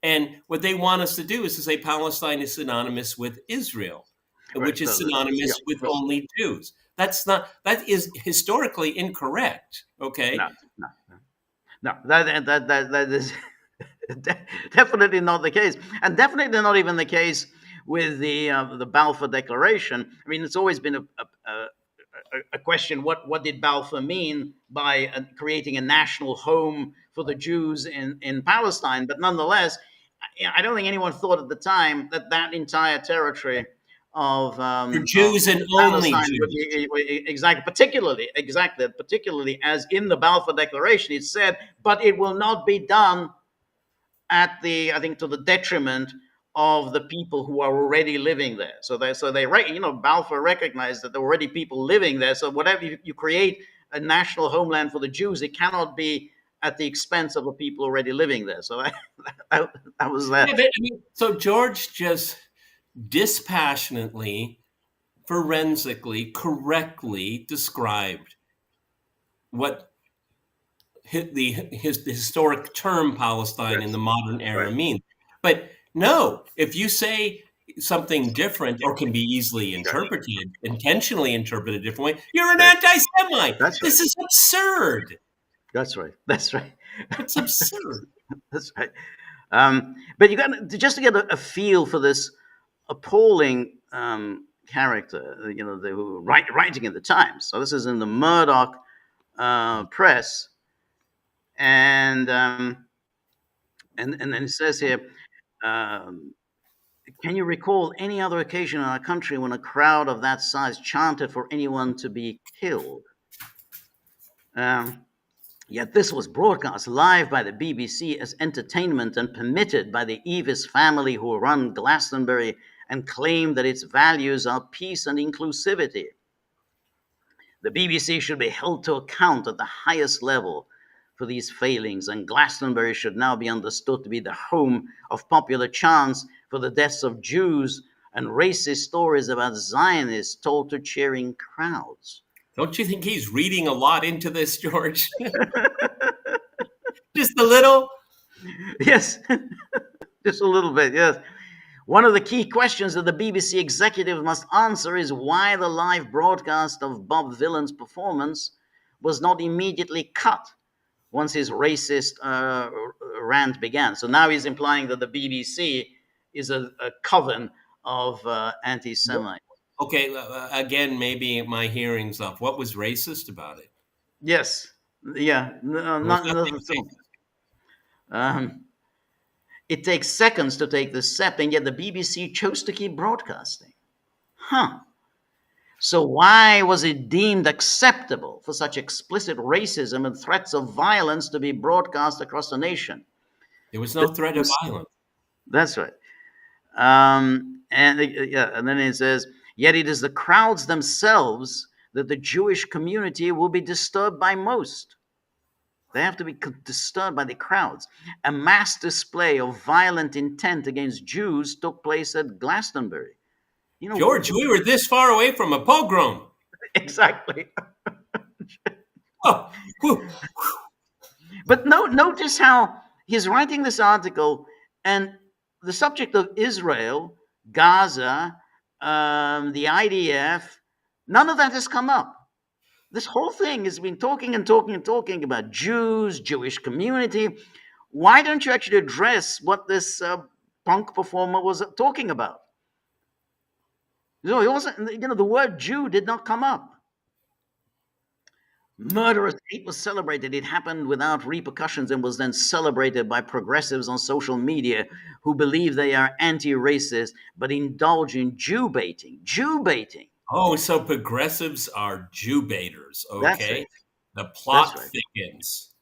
And what they want us to do is to say Palestine is synonymous with Israel, which is synonymous with only Jews. That is historically incorrect. Okay. No, that is definitely not the case, and definitely not even the case with the Balfour Declaration. I mean, it's always been a question: what did Balfour mean by creating a national home for the Jews in Palestine? But nonetheless, I don't think anyone thought at the time that entire territory of for Jews and only Jews, particularly as in the Balfour Declaration it said, but it will not be done to the detriment of the people who are already living there. So Balfour recognized that there were already people living there. So whatever you create a national homeland for the Jews, it cannot be at the expense of the people already living there. So that was that. Yeah, so George just dispassionately, forensically, correctly described what the historic term Palestine in the modern era means. But no, if you say something different or can be easily interpreted, intentionally interpreted a different way, you're an anti-Semite. This is absurd. That's right. It's absurd. That's right. But you got just to get a feel for this appalling character, who writing in the Times. So this is in the Murdoch press, and then it says here, can you recall any other occasion in our country when a crowd of that size chanted for anyone to be killed? Yet this was broadcast live by the BBC as entertainment and permitted by the Eavis family who run Glastonbury and claim that its values are peace and inclusivity. The BBC should be held to account at the highest level for these failings, and Glastonbury should now be understood to be the home of popular chants for the deaths of Jews and racist stories about Zionists told to cheering crowds. Don't you think he's reading a lot into this, George? Just a little? Yes, just a little bit, yes. One of the key questions that the BBC executive must answer is why the live broadcast of Bob Vylan's performance was not immediately cut once his racist rant began. So now he's implying that the BBC is a coven of anti-Semites. Okay, again, maybe my hearing's up. What was racist about it? Yes, yeah, nothing. It takes seconds to take this step, and yet the BBC chose to keep broadcasting. So why was it deemed acceptable for such explicit racism and threats of violence to be broadcast across the nation? There was no threat of violence. That's right. And then it says, yet it is the crowds themselves that the Jewish community will be disturbed by most. They have to be disturbed by the crowds. A mass display of violent intent against Jews took place at Glastonbury. George, we were this far away from a pogrom. Exactly. Oh. But notice how he's writing this article, and the subject of Israel, Gaza, the IDF, none of that has come up. This whole thing has been talking about Jews, Jewish community. Why don't you actually address what this punk performer was talking about? He wasn't. The word Jew did not come up. Murderous hate was celebrated. It happened without repercussions and was then celebrated by progressives on social media who believe they are anti-racist but indulge in Jew baiting. Jew baiting. Oh, so progressives are Jew baiters, That's okay? it. The That's plot right. thickens.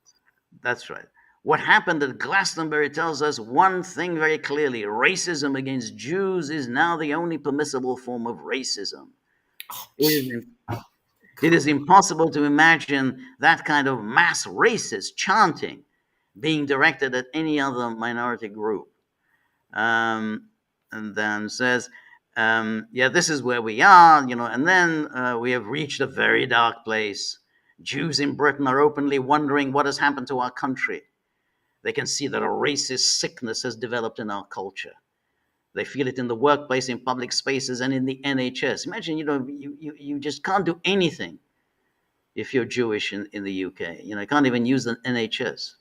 That's right. What happened at Glastonbury tells us one thing very clearly: racism against Jews is now the only permissible form of racism. It is impossible to imagine that kind of mass racist chanting being directed at any other minority group. And then says, yeah, this is where we are, and then we have reached a very dark place. Jews in Britain are openly wondering what has happened to our country. They can see that a racist sickness has developed in our culture. They feel it in the workplace, in public spaces, and in the NHS. Imagine, you just can't do anything if you're Jewish in the UK. You can't even use the NHS.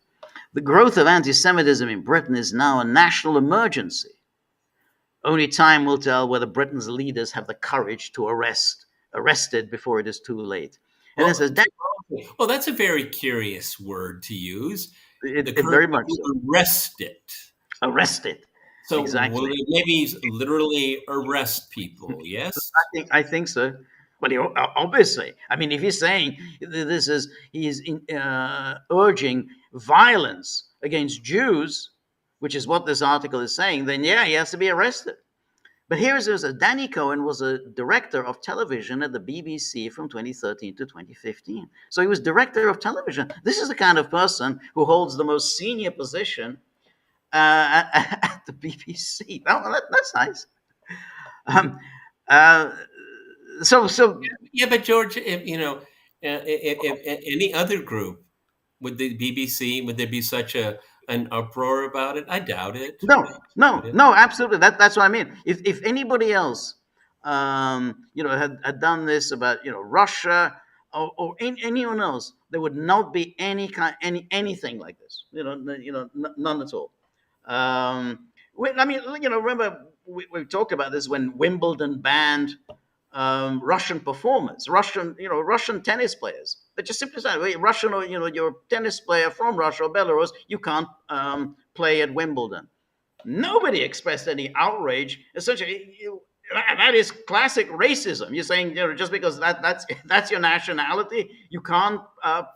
The growth of anti-Semitism in Britain is now a national emergency. Only time will tell whether Britain's leaders have the courage to arrest it before it is too late. And Well, it says, well, that's a very curious word to use. The it courage very much so. to arrest it. Arrest it. So Exactly. will it maybe literally arrest people? Yes. I think so. Well, obviously, I mean, if he's saying he's urging violence against Jews, which is what this article is saying, then yeah, he has to be arrested. But here's Danny Cohen was a director of television at the BBC from 2013 to 2015. So he was director of television. This is the kind of person who holds the most senior position at the BBC. Oh, that's nice. So Yeah, but George, if any other group, would the BBC, would there be such an uproar about it? I doubt it. no, absolutely. That's what I mean. If anybody else, had done this about Russia or anyone else, there would not be anything like this. None at all. I mean, remember we talked about this when Wimbledon banned Russian performers, Russian tennis players. They just simply said, Russian or you're a tennis player from Russia or Belarus, you can't play at Wimbledon. Nobody expressed any outrage. Essentially, that is classic racism. You're saying just because that's your nationality, you can't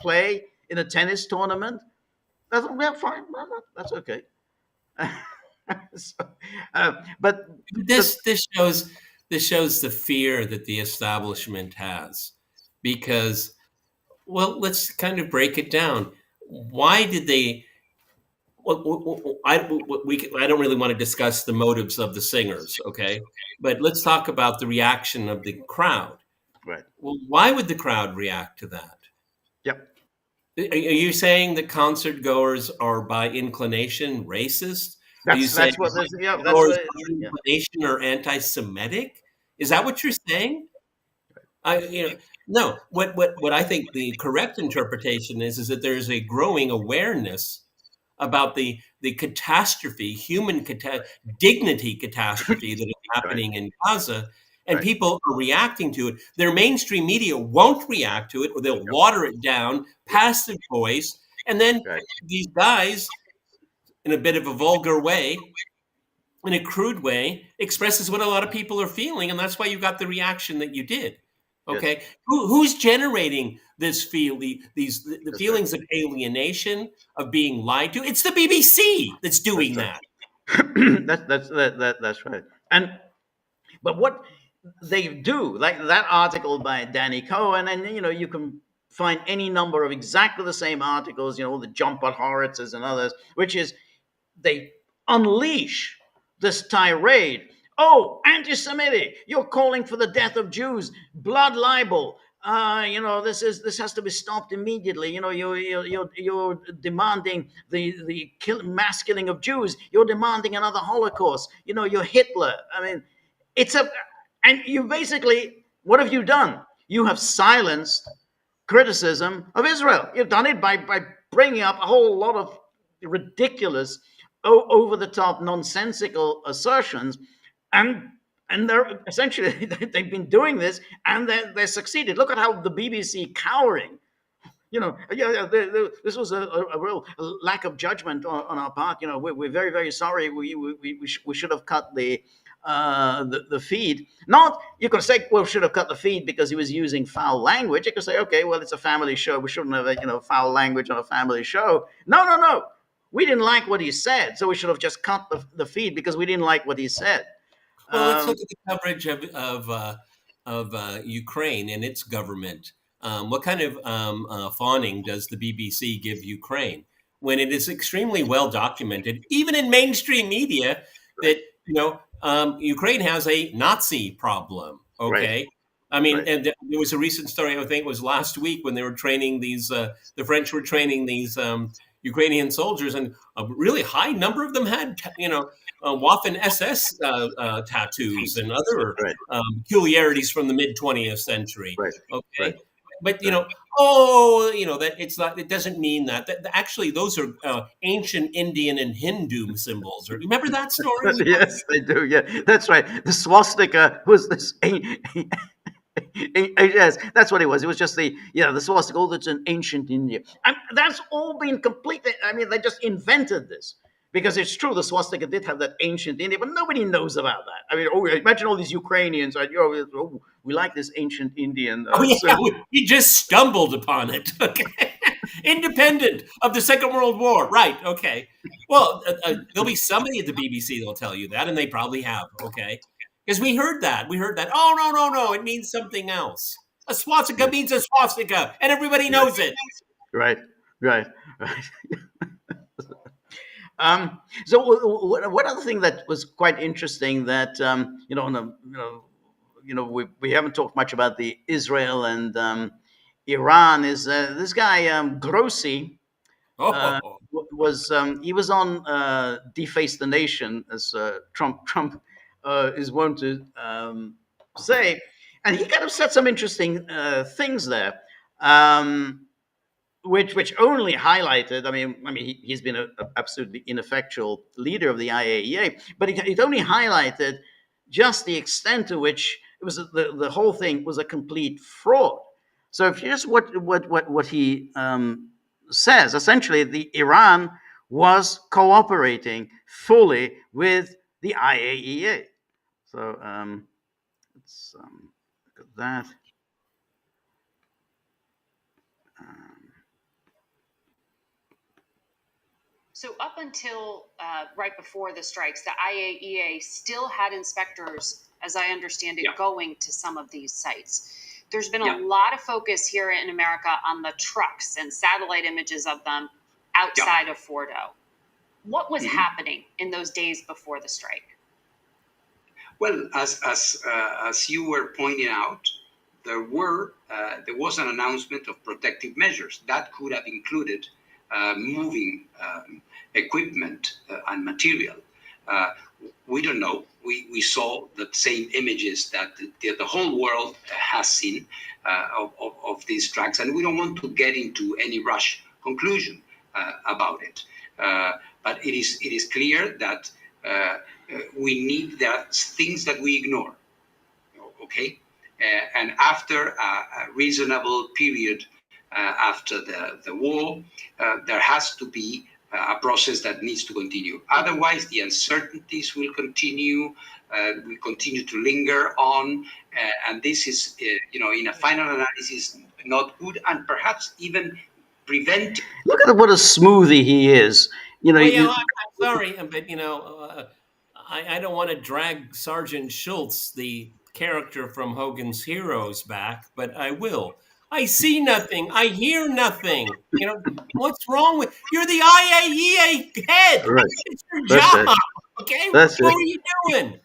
play in a tennis tournament. That's fine. That's okay. So, but this shows the fear that the establishment has, because, well, let's kind of break it down. Why did they? I don't really want to discuss the motives of the singers, okay? But let's talk about the reaction of the crowd. right. Well, why would the crowd react to that? Yep. Are you saying that concert goers are by inclination racist? Are you saying That's what this. Yeah, that's goers what. by Yeah. inclination are anti-Semitic? Is that what you're saying? No. What I think the correct interpretation is that there's a growing awareness about the catastrophe, dignity catastrophe that is happening in Gaza, and Right. people are reacting to it. Their mainstream media won't react to it, or they'll water it down, passive voice, and then Right. these guys, in a bit of a vulgar way, in a crude way, expresses what a lot of people are feeling, and that's why you got the reaction that you did. Okay, Yes. who's generating this the That's feelings of alienation, of being lied to? It's the BBC that's doing That's that. That's right. But what they do, like that article by Danny Cohen, and you can find any number of exactly the same articles, the Jumper Horitzes and others, which is they unleash this tirade. Oh, anti-Semitic! You're calling for the death of Jews, blood libel. This has to be stopped immediately. You're demanding the mass killing of Jews. You're demanding another Holocaust. You're Hitler. I mean, and you basically, what have you done? You have silenced criticism of Israel. You've done it by bringing up a whole lot of ridiculous, over the top, nonsensical assertions, and they're essentially they've been doing this and they're succeeded. Look at how the BBC cowering This was a real lack of judgment on our part. We're very, very sorry. We should have cut the feed. Not you could say, well, should have cut the feed because he was using foul language. You could say, okay, well, it's a family show. We shouldn't have foul language on a family show. No. We didn't like what he said, so we should have just cut the feed because we didn't like what he said. Well, let's look at the coverage of Ukraine and its government. What kind of fawning does the BBC give Ukraine when it is extremely well documented, even in mainstream media, that Ukraine has a Nazi problem? Okay, Right. I mean, Right. and there was a recent story, I think it was last week, when they were training these. The French were training these Ukrainian soldiers, and a really high number of them had, Waffen SS tattoos and other Right. peculiarities from the mid 20th century. Right. Okay, Right. but that it's not. It doesn't mean that. Actually, those are ancient Indian and Hindu symbols. Or remember that story? Yes, they do. Yeah, that's right. The swastika was this. Yes, that's what it was. It was just the swastika. Oh, that's an ancient India, and that's all been completely. I mean, they just invented this because it's true. The swastika did have that ancient India, but nobody knows about that. I mean, imagine all these Ukrainians. We like this ancient Indian. We just stumbled upon it. Okay. Independent of the Second World War, right? Okay. Well, there'll be somebody at the BBC that'll tell you that, and they probably have. Okay. Because we heard that. Oh, no. It means something else. A swastika means a swastika, and everybody knows it. Right. So one other thing that was quite interesting that we haven't talked much about the Israel and Iran is this guy Grossi. He was on Deface the Nation, as Trump is wont to say, and he kind of said some interesting things there, which only highlighted. I mean, he's been an absolutely ineffectual leader of the IAEA, but it only highlighted just the extent to which it was the whole thing was a complete fraud. So if here's what he says, essentially, the Iran was cooperating fully with the IAEA. So let's look at that. So up until right before the strikes, the IAEA still had inspectors, as I understand it, going to some of these sites. There's been a lot of focus here in America on the trucks and satellite images of them outside of Fordo. What was happening in those days before the strike? Well, as you were pointing out, there was an announcement of protective measures that could have included moving equipment and material. We don't know. We saw the same images that the whole world has seen of these tracks, and we don't want to get into any rush conclusion about it. But it is clear that we need that things that we ignore. Okay, and after a reasonable period after the war, there has to be a process that needs to continue. Otherwise, the uncertainties will continue to linger on, and this is, in a final analysis, not good, and perhaps even preventing. Look at what a smoothie he is. I'm sorry, but I don't want to drag Sergeant Schultz, the character from Hogan's Heroes, back, but I will. I see nothing. I hear nothing. What's wrong with you're the IAEA head? Right. It's your job. Okay, what are you doing?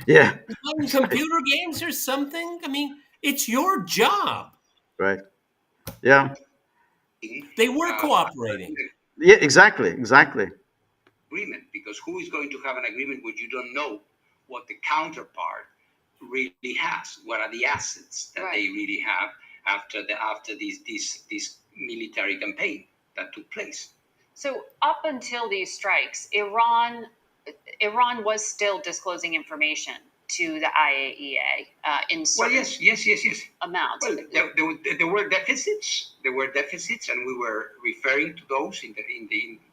Yeah. Playing computer games or something? I mean, it's your job. Right. Yeah. They were cooperating. Yeah, exactly. Agreement, because who is going to have an agreement when you don't know what the counterpart really has? What are the assets that they really have after this military campaign that took place? So up until these strikes, Iran was still disclosing information to the IAEA in certain yes. amounts. Well, there were deficits. There were deficits, and we were referring to those in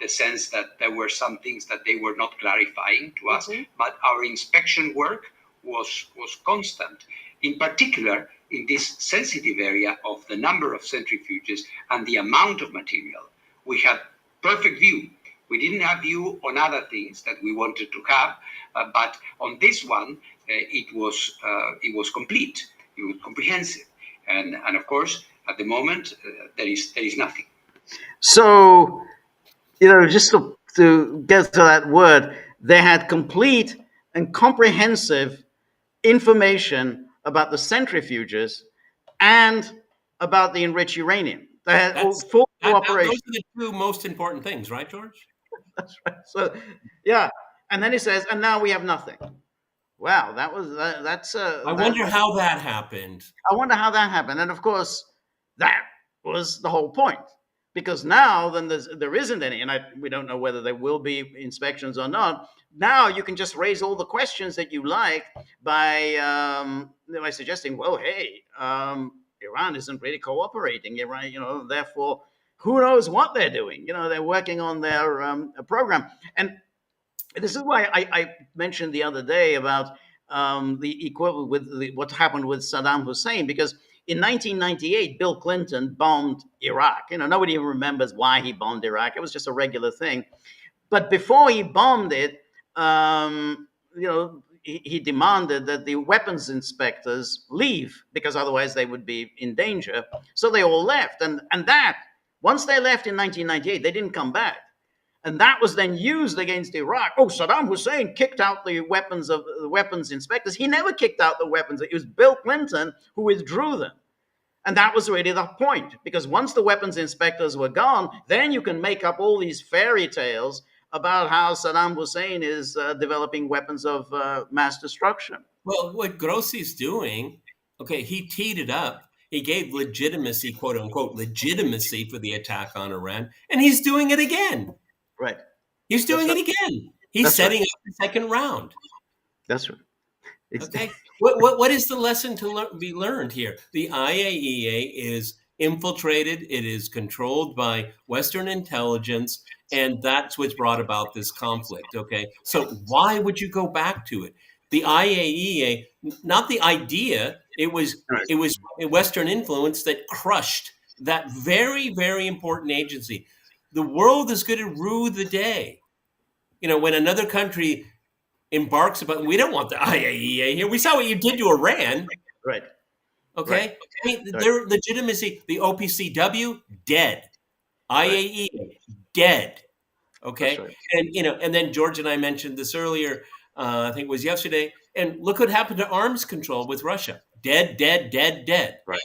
the sense that there were some things that they were not clarifying to us. But our inspection work was constant. In particular, in this sensitive area of the number of centrifuges and the amount of material, we had perfect view. We didn't have view on other things that we wanted to have, but on this one, it was complete. It was comprehensive, and of course, at the moment, there is nothing. So, just to get to that word, they had complete and comprehensive information about the centrifuges and about the enriched uranium. They had full cooperation. Those are the two most important things, right, George? That's right. So, yeah, and then he says, and now we have nothing. Wow, that's. I wonder how that happened. I wonder how that happened, and of course, that was the whole point. Because now, then there isn't any, and we don't know whether there will be inspections or not. Now you can just raise all the questions that you like by suggesting, well, hey, Iran isn't really cooperating. Iran, therefore, who knows what they're doing? They're working on their program, and this is why I mentioned the other day about the equivalent with what happened with Saddam Hussein, because in 1998, Bill Clinton bombed Iraq. Nobody even remembers why he bombed Iraq. It was just a regular thing. But before he bombed it, he demanded that the weapons inspectors leave, because otherwise they would be in danger. So they all left. And that, once they left in 1998, they didn't come back. And that was then used against Iraq. Oh, Saddam Hussein kicked out the weapons inspectors. He never kicked out the weapons. It was Bill Clinton who withdrew them. And that was really the point, because once the weapons inspectors were gone, then you can make up all these fairy tales about how Saddam Hussein is developing weapons of mass destruction. Well, what Grossi's doing, he teed it up. He gave legitimacy, quote unquote, legitimacy for the attack on Iran, and he's doing it again. Right. He's doing it again. He's setting up the second round. That's right. Okay. What is the lesson to be learned here? The IAEA is infiltrated. It is controlled by Western intelligence, and that's what's brought about this conflict. Okay. So why would you go back to it? The IAEA, not the idea. It was a Western influence that crushed that very, very important agency. The world is going to rue the day, when another country embarks upon. We don't want the IAEA here. We saw what you did to Iran. Right. Okay. Right. I mean, their legitimacy, the OPCW, dead. IAEA, dead. Okay. Right. And then George and I mentioned this earlier, I think it was yesterday. And look what happened to arms control with Russia. Dead. Right.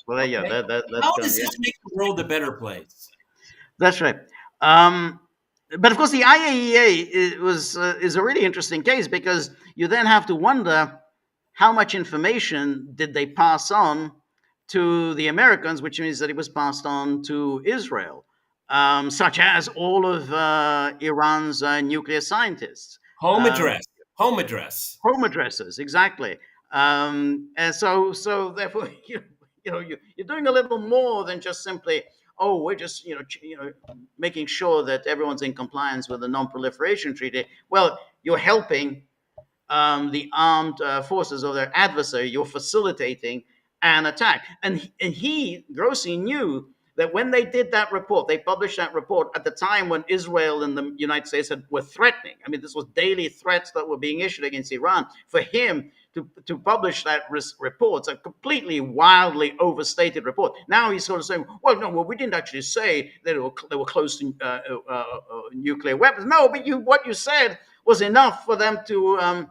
Well, okay? How does this make the world a better place? That's right. But of course, the IAEA is a really interesting case, because you then have to wonder how much information did they pass on to the Americans, which means that it was passed on to Israel, such as all of Iran's nuclear scientists. Home addresses, exactly. And so therefore, you're doing a little more than just simply, we're just making sure that everyone's in compliance with the Non-Proliferation Treaty. Well, you're helping the armed forces of their adversary. You're facilitating an attack. And Grossi knew that when they did that report, they published that report at the time when Israel and the United States were threatening. I mean, this was daily threats that were being issued against Iran. For him to publish that report, it's a completely wildly overstated report. Now he's sort of saying, well, we didn't actually say that they were close to nuclear weapons. No, but what you said was enough for them to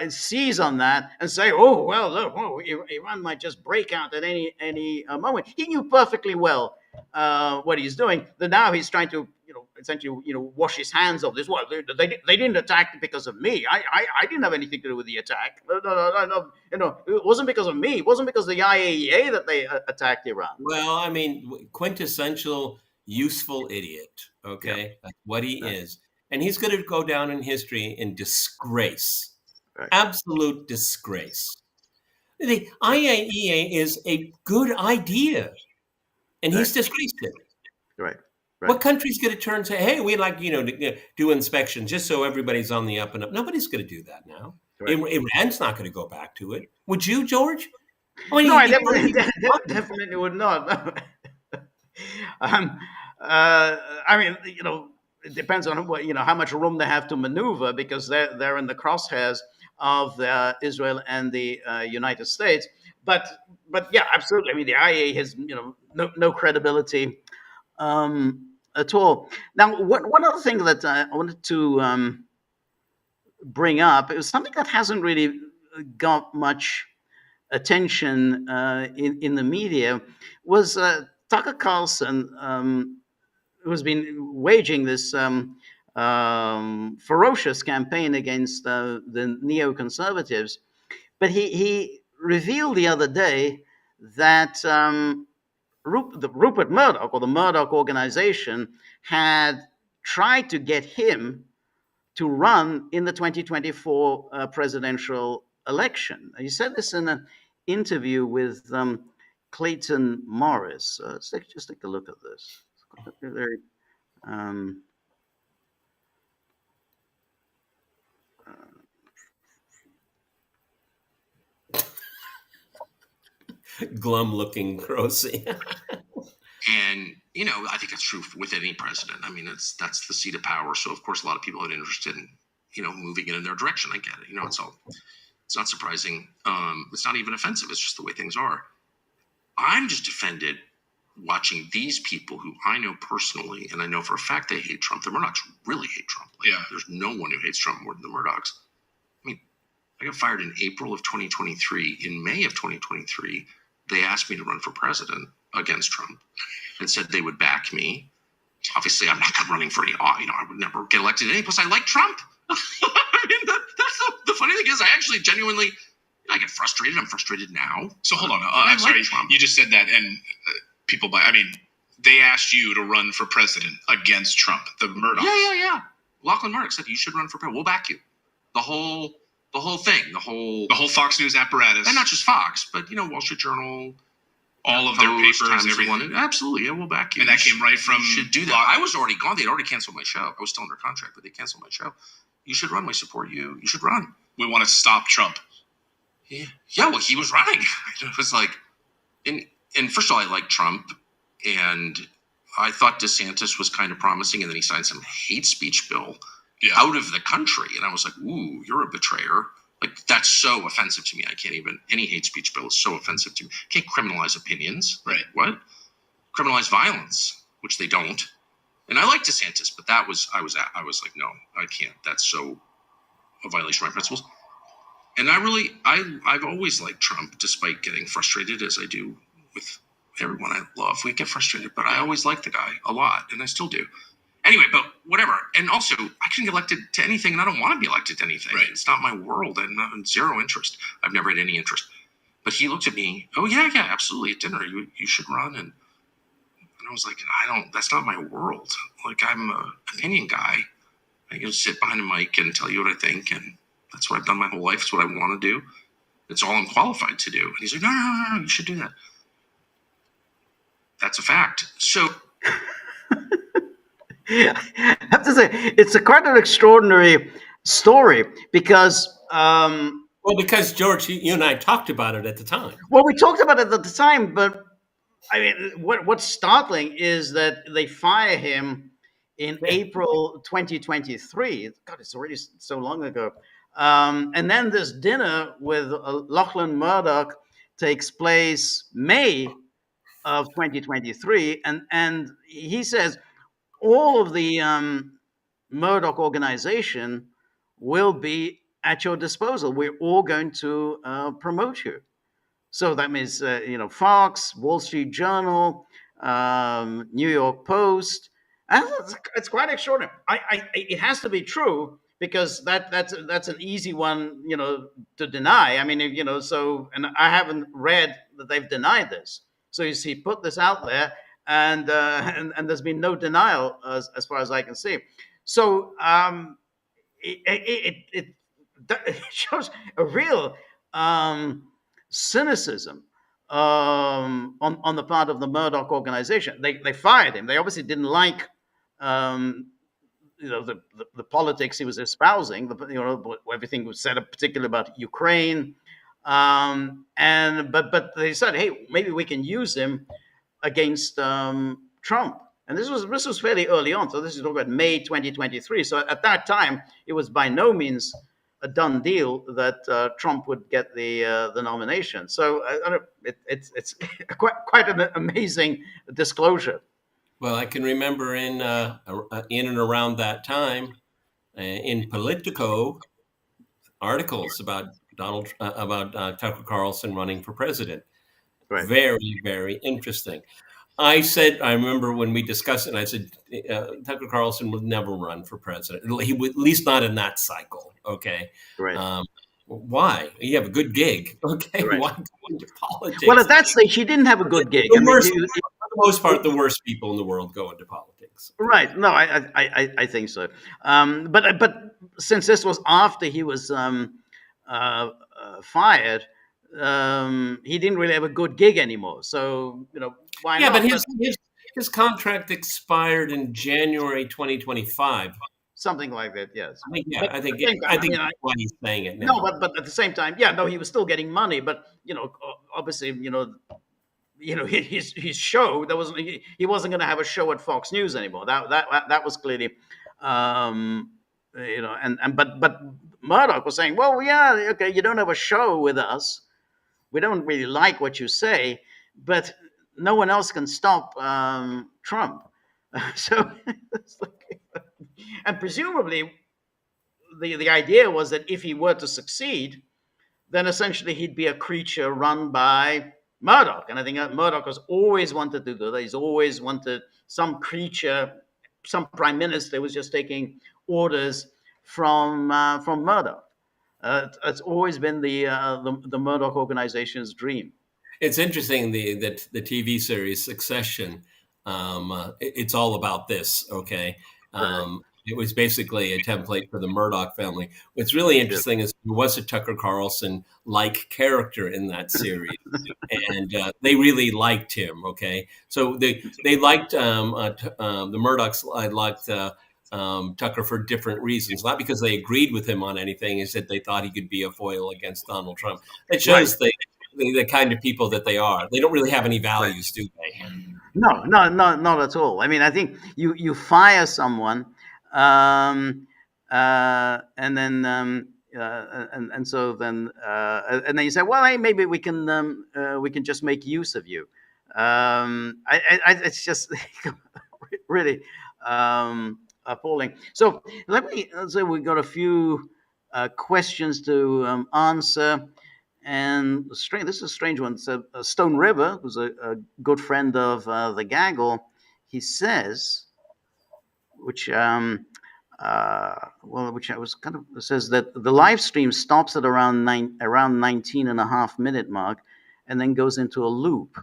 seize on that and say, look, Iran might just break out at any moment. He knew perfectly well what he's doing. That now he's trying to, essentially, wash his hands of this. Well, they didn't attack because of me. I didn't have anything to do with the attack. No. It wasn't because of me. It wasn't because of the IAEA that they attacked Iran. Well, I mean, quintessential useful idiot. Okay, that's what he is, and he's going to go down in history in disgrace. Absolute disgrace. The IAEA is a good idea, and he's disgraced it. Right. What country's going to turn and say, "Hey, we'd like to do inspections just so everybody's on the up and up"? Nobody's going to do that now. Right. Iran's not going to go back to it. Would you, George? No, I definitely would not. I mean, it depends on how much room they have to maneuver, because they're in the crosshairs of Israel and the United States. But yeah, absolutely. I mean, the IAEA has no credibility at all. Now, one other thing that I wanted to bring up, it was something that hasn't really got much attention in the media, was Tucker Carlson, who's been waging this ferocious campaign against the neoconservatives. But he revealed the other day that Rupert Murdoch, or the Murdoch organization, had tried to get him to run in the 2024 presidential election. He said this in an interview with Clayton Morris. Let's just take a look at this. Very, glum-looking Grossi. And I think that's true with any president. I mean, that's the seat of power. So of course, a lot of people are interested in moving it in their direction. I get it. It's not surprising. It's not even offensive. It's just the way things are. I'm just offended watching these people who I know personally, and I know for a fact they hate Trump. The Murdochs really hate Trump. There's no one who hates Trump more than the Murdochs. I mean, I got fired in April of 2023. In May of 2023, they asked me to run for president against Trump and said they would back me. Obviously, I'm not running for any, I would never get elected anyway. Plus, I like Trump. I mean, that's the funny thing is, I actually genuinely, I get frustrated. I'm frustrated now. So hold on. I'm sorry. Trump. You just said that, and they asked you to run for president against Trump, the Murdochs. Yeah. Lachlan Murdoch said you should run for president. We'll back you. The whole thing, the whole Fox News apparatus, and not just Fox, but Wall Street Journal, all of their papers, everything. Absolutely, yeah, we'll back you. And that came right from. You should do that. I was already gone. They'd already canceled my show. I was still under contract, but they canceled my show. You should run. We support you. You should run. We want to stop Trump. Yeah. Well, he was running. It was like, and first of all, I like Trump, and I thought DeSantis was kind of promising, and then he signed some hate speech bill out of the country, and I was like, ooh, you're a betrayer. Like, that's so offensive to me. I can't even, any hate speech bill is so offensive to me. Can't criminalize opinions. Right. What? Criminalize violence, which they don't. And I like DeSantis, but I was like, no, I can't. That's so a violation of my principles. And I've always liked Trump, despite getting frustrated as I do with everyone I love. We get frustrated, but I always liked the guy a lot, and I still do. Anyway, but whatever. And also, I couldn't get elected to anything, and I don't want to be elected to anything. Right. It's not my world, and I'm zero interest. I've never had any interest. But he looked at me, oh, yeah, absolutely, at dinner, you should run. And I was like, that's not my world. Like, I'm an opinion guy. I can sit behind a mic and tell you what I think, and that's what I've done my whole life. It's what I want to do. It's all I'm qualified to do. And he's like, no, you should do that. That's a fact. So... I have to say, it's quite an extraordinary story because... because, George, you and I talked about it at the time. Well, we talked about it at the time, but I mean, what's startling is that they fire him in April 2023. God, it's already so long ago. And then this dinner with Lachlan Murdoch takes place May of 2023. And he says all of the Murdoch organization will be at your disposal. We're all going to promote you. So that means, Fox, Wall Street Journal, New York Post. And it's quite extraordinary. It has to be true because that's an easy one, to deny. I mean, and I haven't read that they've denied this. So you see, put this out there, and there's been no denial as far as I can see. So it shows a real cynicism on the part of the Murdoch organization. They fired him. They obviously didn't like the politics he was espousing. Everything was said, particularly about Ukraine, but they said, hey, maybe we can use him against Trump. And this was fairly early on. So this is talking about May 2023. So at that time, it was by no means a done deal that Trump would get the nomination. So it's quite an amazing disclosure. Well, I can remember in and around that time, in Politico, articles about Tucker Carlson running for president. Right. Very, very interesting. I remember when we discussed it, and I said, Tucker Carlson would never run for president. He would, at least not in that cycle. Okay. Right. Why? You have a good gig. Okay. Right. Why go into politics? Well, at that stage, he didn't have a good gig. For the most part, the worst people in the world go into politics. Right. No, I think so. But since this was after he was fired, he didn't really have a good gig anymore. So, why not? Yeah, but his contract expired in January 2025. Something like that, yes. I think why he's saying it now. No, but at the same time, he was still getting money. But obviously, his show, he wasn't going to have a show at Fox News anymore. That was clearly, but Murdoch was saying, well, yeah, okay, you don't have a show with us. We don't really like what you say, but no one else can stop Trump. So, and presumably, the idea was that if he were to succeed, then essentially he'd be a creature run by Murdoch. And I think Murdoch has always wanted to do that. He's always wanted some creature, some prime minister was just taking orders from Murdoch. It's always been the Murdoch organization's dream. It's interesting that the TV series Succession, it's all about this. Okay. It was basically a template for the Murdoch family. What's really interesting is there was a Tucker Carlson-like character in that series, and they really liked him. Okay, so they liked the Murdochs. I liked Tucker for different reasons, not because they agreed with him on anything. Is that they thought he could be a foil against Donald Trump. It shows the kind of people that they are. They don't really have any values, do they? No, not at all. I mean, I think you fire someone. And then you say, well, hey, maybe we can just make use of you. It's just really appalling. So we got a few questions to answer, and this is a strange one. So Stone River, who's a good friend of the Gaggle, he says, which I was kind of says that the live stream stops at around 19 and a half minute mark, and then goes into a loop.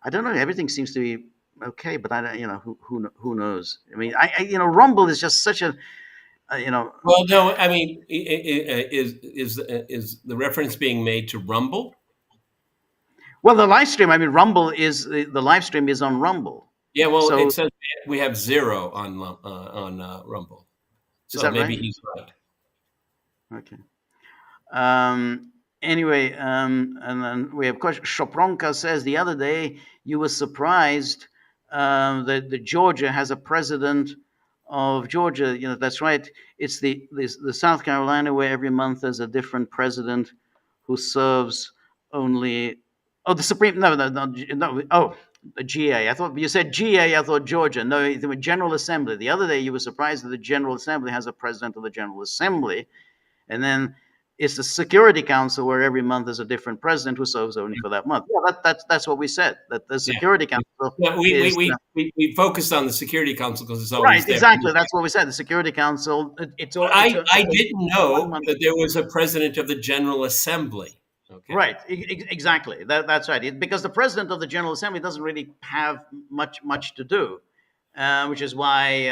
I don't know. Everything seems to be okay, but I don't. Who knows? I mean, Rumble is just such a. Well, no. I mean, is the reference being made to Rumble? Well, the live stream. I mean, Rumble is the live stream is on Rumble. Yeah, well, it says we have 0 on Rumble, so maybe right? He's right. Okay. Anyway, and then we have question. Shopronka says the other day you were surprised that Georgia has a president of Georgia. That's right. It's the South Carolina where every month there's a different president who serves only. Oh, the Supreme. No. Oh. The GA. I thought you said GA. I thought Georgia. No, the General Assembly. The other day you were surprised that the General Assembly has a president of the General Assembly, and then it's the Security Council where every month there's a different president who serves only for that month. Yeah, that's what we said. That the Security Council. Yeah, we focused on the Security Council because it's always right. There. Exactly. That's what we said. The Security Council. I didn't know that there was a president of the General Assembly. Okay. Right, exactly. That's right. Because the president of the General Assembly doesn't really have much to do, which is why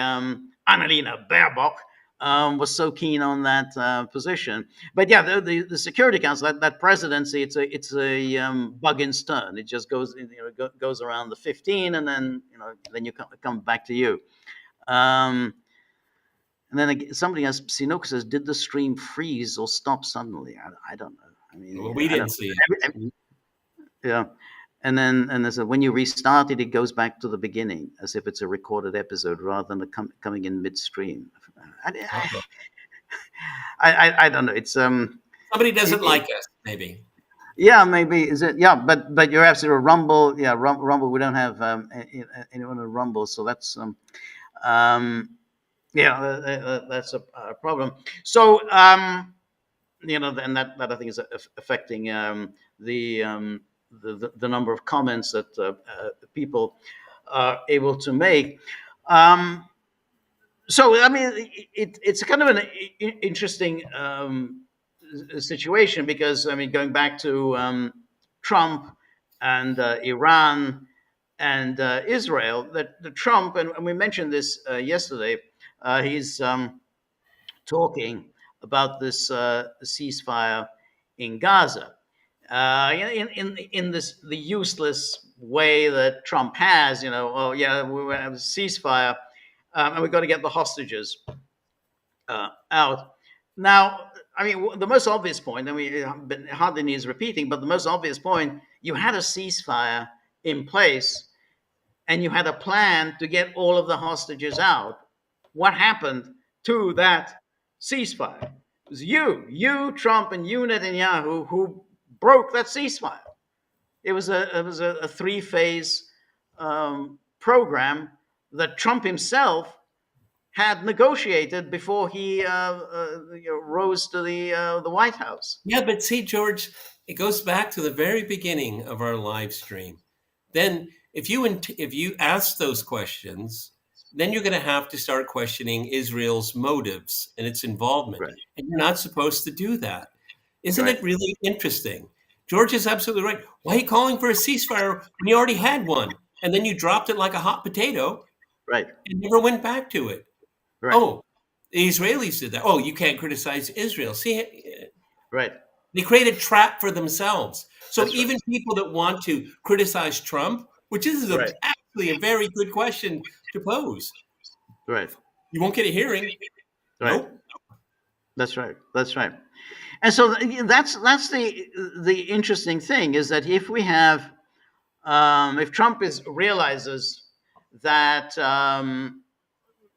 Annalena Baerbock was so keen on that position. But yeah, the Security Council, that presidency, it's a bug in stern. It just goes goes around the 15, and then then you come back to you. And then somebody asked, Sinoka says, did the stream freeze or stop suddenly? I don't know. I mean, well, we didn't see it. Yeah. And there's when you restart it, it goes back to the beginning as if it's a recorded episode rather than coming in midstream. I don't know. It's somebody doesn't like us, maybe. Yeah, maybe is it? Yeah, but you're absolutely right. Rumble. Yeah, Rumble. We don't have anyone on Rumble, so that's yeah, that's a problem. So and that I think is affecting the number of comments that people are able to make. So I mean, it's kind of an interesting situation because I mean, going back to Trump and Iran and Israel, that the Trump and we mentioned this yesterday. He's talking about this ceasefire in Gaza. In the useless way that Trump has, oh yeah, we have a ceasefire, and we've got to get the hostages out. Now, I mean, the most obvious point, and we hardly needs repeating, but the most obvious point, you had a ceasefire in place, and you had a plan to get all of the hostages out. What happened to that ceasefire? It was you, Trump, and you, Netanyahu, who broke that ceasefire. It was a three-phase program that Trump himself had negotiated before he rose to the White House. Yeah, but see, George, it goes back to the very beginning of our live stream. Then, if you ask those questions, then you're going to have to start questioning Israel's motives and its involvement, right. And you're not supposed to do that. Isn't it really interesting? George is absolutely right. Why are you calling for a ceasefire when you already had one? And then you dropped it like a hot potato. Right. And never went back to it. Right. Oh, the Israelis did that. Oh, you can't criticize Israel. See? Right. They create a trap for themselves. So that's even people that want to criticize Trump, which is actually a very good question to pose. Right. You won't get a hearing. Right. Nope. That's right. That's right. And so that's the interesting thing is that if we have if Trump realizes that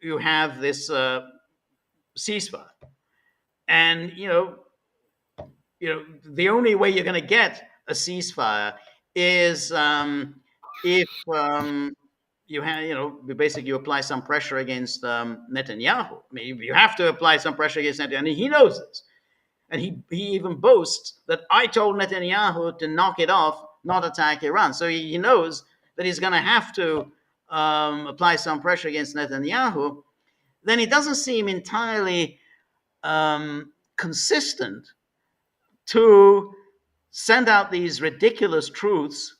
you have this ceasefire, and the only way you're going to get a ceasefire is if you have basically you apply some pressure against Netanyahu. I mean, you have to apply some pressure against Netanyahu, and he knows this. And he even boasts that I told Netanyahu to knock it off, not attack Iran. So he knows that he's going to have to apply some pressure against Netanyahu. Then it doesn't seem entirely consistent to send out these ridiculous truths,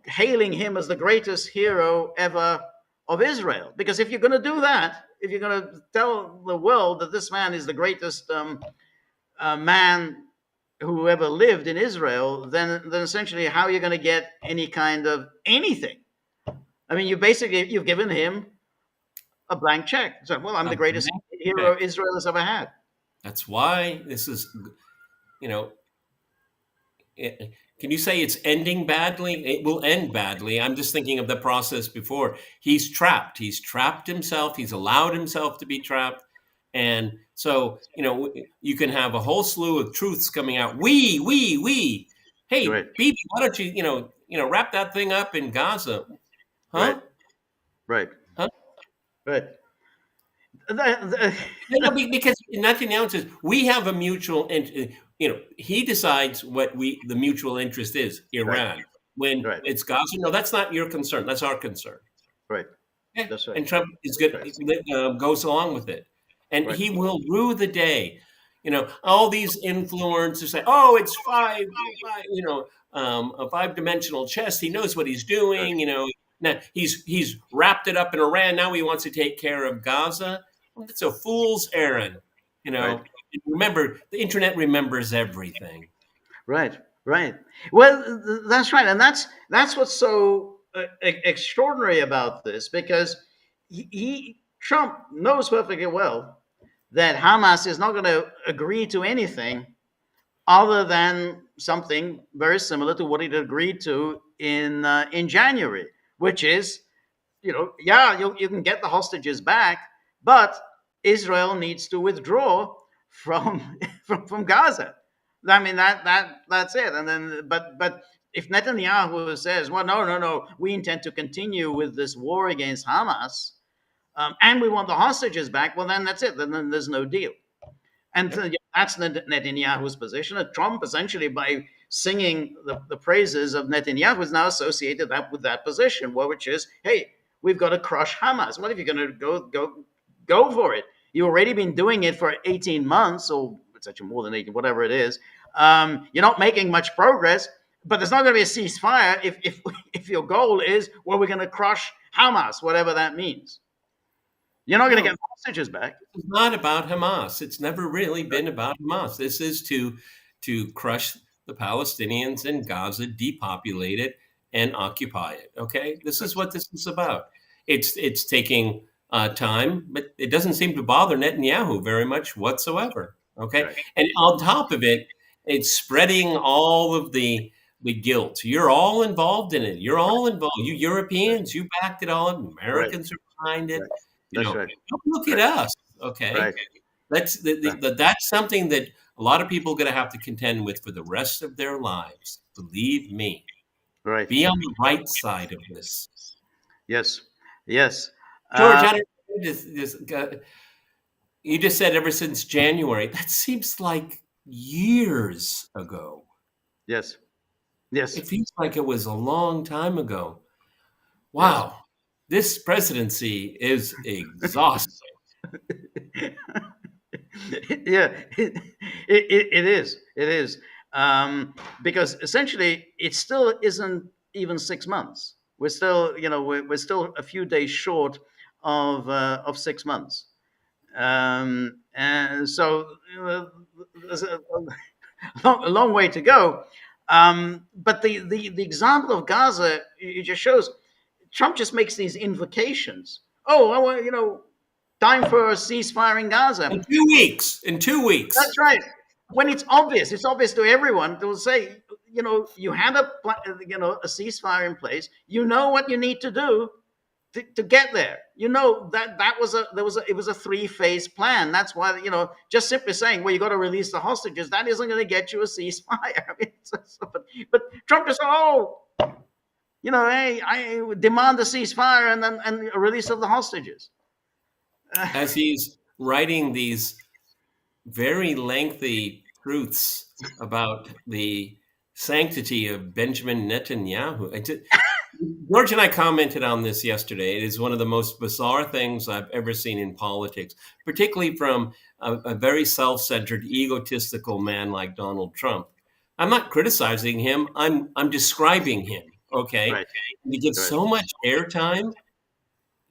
hailing him as the greatest hero ever of Israel. Because if you're going to do that, if you're going to tell the world that this man is the greatest man who ever lived in Israel, then essentially how are you going to get any kind of anything? I mean, you've given him a blank check. So, well, I'm the greatest hero Israel has ever had. That's why this is, can you say it's ending badly? It will end badly. I'm just thinking of the process before. He's trapped. He's trapped himself. He's allowed himself to be trapped. And so, you can have a whole slew of truths coming out. We. Hey, right. Bibi, why don't you, wrap that thing up in Gaza? Huh? Right. Huh? Right. Because Netanyahu says we have a mutual, he decides what the mutual interest is, Iran. Right. When it's Gaza, no, that's not your concern. That's our concern. Right. Yeah. That's right. And Trump is good, goes along with it. And he will rue the day. All these influencers say, "Oh, it's a five-dimensional chess. He knows what he's doing." Now he's wrapped it up in Iran. Now he wants to take care of Gaza. It's a fool's errand. Right. Remember, the internet remembers everything. Right. Right. Well, that's right, and that's what's so extraordinary about this, because Trump knows perfectly well that Hamas is not going to agree to anything other than something very similar to what it agreed to in January, which is, yeah, you can get the hostages back, but Israel needs to withdraw from from Gaza. I mean, that's it. And then, but if Netanyahu says, well, no, we intend to continue with this war against Hamas, and we want the hostages back, well, then that's it. Then there's no deal. And that's Netanyahu's position. And Trump, essentially, by singing the praises of Netanyahu, is now associated with that position, which is, hey, we've got to crush Hamas. What if you're going to go for it? You've already been doing it for 18 months, or it's actually more than 18, whatever it is. You're not making much progress, but there's not going to be a ceasefire if your goal is, well, we're going to crush Hamas, whatever that means. You're not going to get hostages back. It's not about Hamas. It's never really been about Hamas. This is to crush the Palestinians in Gaza, depopulate it, and occupy it. Okay, this is what this is about. It's taking time, but it doesn't seem to bother Netanyahu very much whatsoever. Okay, right. And on top of it, it's spreading all of the guilt. You're all involved in it. You're all involved. You Europeans, you backed it all. Americans are behind it. Right. That's right. Don't look at us, okay? Right. That's something that a lot of people are going to have to contend with for the rest of their lives. Believe me. Right. Be on the right side of this. Yes. George, you just said ever since January. That seems like years ago. Yes. It feels like it was a long time ago. Wow. Yes. This presidency is exhausting. Yeah, it is. It is. Because essentially it still isn't even 6 months. We're still, we're still a few days short of 6 months. And so there's a long way to go. But the example of Gaza, it just shows Trump just makes these invocations. Oh, I want, time for a ceasefire in Gaza. In 2 weeks. That's right. When it's obvious to everyone. They'll say, you had a ceasefire in place. You know what you need to do to get there. It was a 3-phase plan. That's why, just simply saying, well, you got to release the hostages, that isn't going to get you a ceasefire. I mean, but Trump just said, hey, I demand a ceasefire and a release of the hostages. As he's writing these very lengthy truths about the sanctity of Benjamin Netanyahu. George and I commented on this yesterday. It is one of the most bizarre things I've ever seen in politics, particularly from a very self-centered, egotistical man like Donald Trump. I'm not criticizing him. I'm describing him. Okay. Right. He gives so much airtime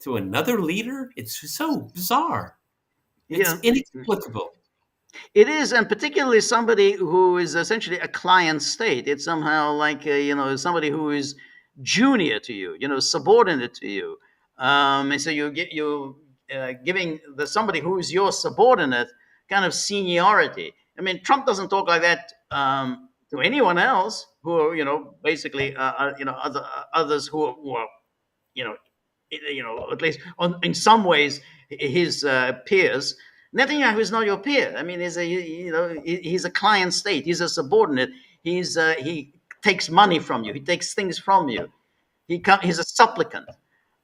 to another leader. It's so bizarre. It's inexplicable. It is, and particularly somebody who is essentially a client state. It's somehow like somebody who is junior to you, subordinate to you. And so you giving somebody who is your subordinate kind of seniority. I mean, Trump doesn't talk like that to anyone else who are, basically, others who are, at least in some ways, his peers. Netanyahu is not your peer. I mean, he's a client state. He's a subordinate. He takes money from you. He takes things from you. He's a supplicant,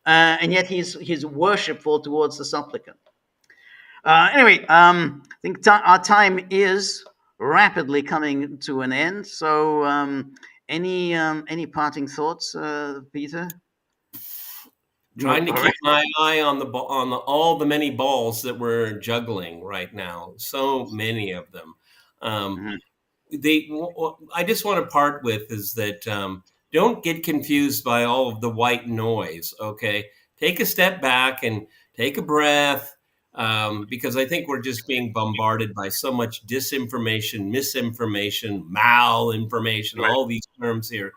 and yet he's worshipful towards the supplicant. Anyway, I think our time is rapidly coming to an end. So, any parting thoughts, Peter? Trying to keep my eye on all the many balls that we're juggling right now. So many of them. I just want to part with is that don't get confused by all of the white noise. Okay, take a step back and take a breath. because I think we're just being bombarded by so much disinformation, misinformation, malinformation, all these terms here.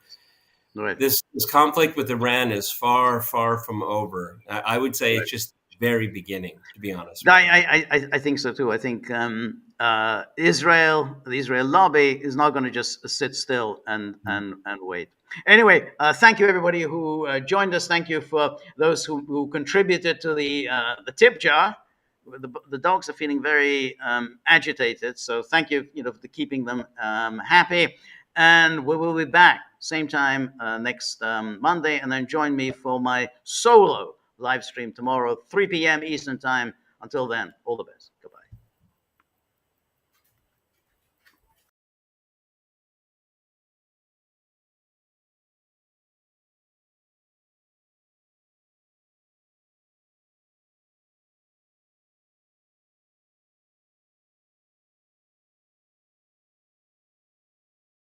Right. This conflict with Iran is far, far from over. I would say it's just the very beginning, to be honest. I think so too. I think the Israel lobby is not going to just sit still and wait. Anyway, thank you everybody who joined us. Thank you for those who contributed to the tip jar. The dogs are feeling very agitated, so thank you, for keeping them happy. And we will be back same time next Monday, and then join me for my solo live stream tomorrow, 3 p.m. Eastern time. Until then, all the best.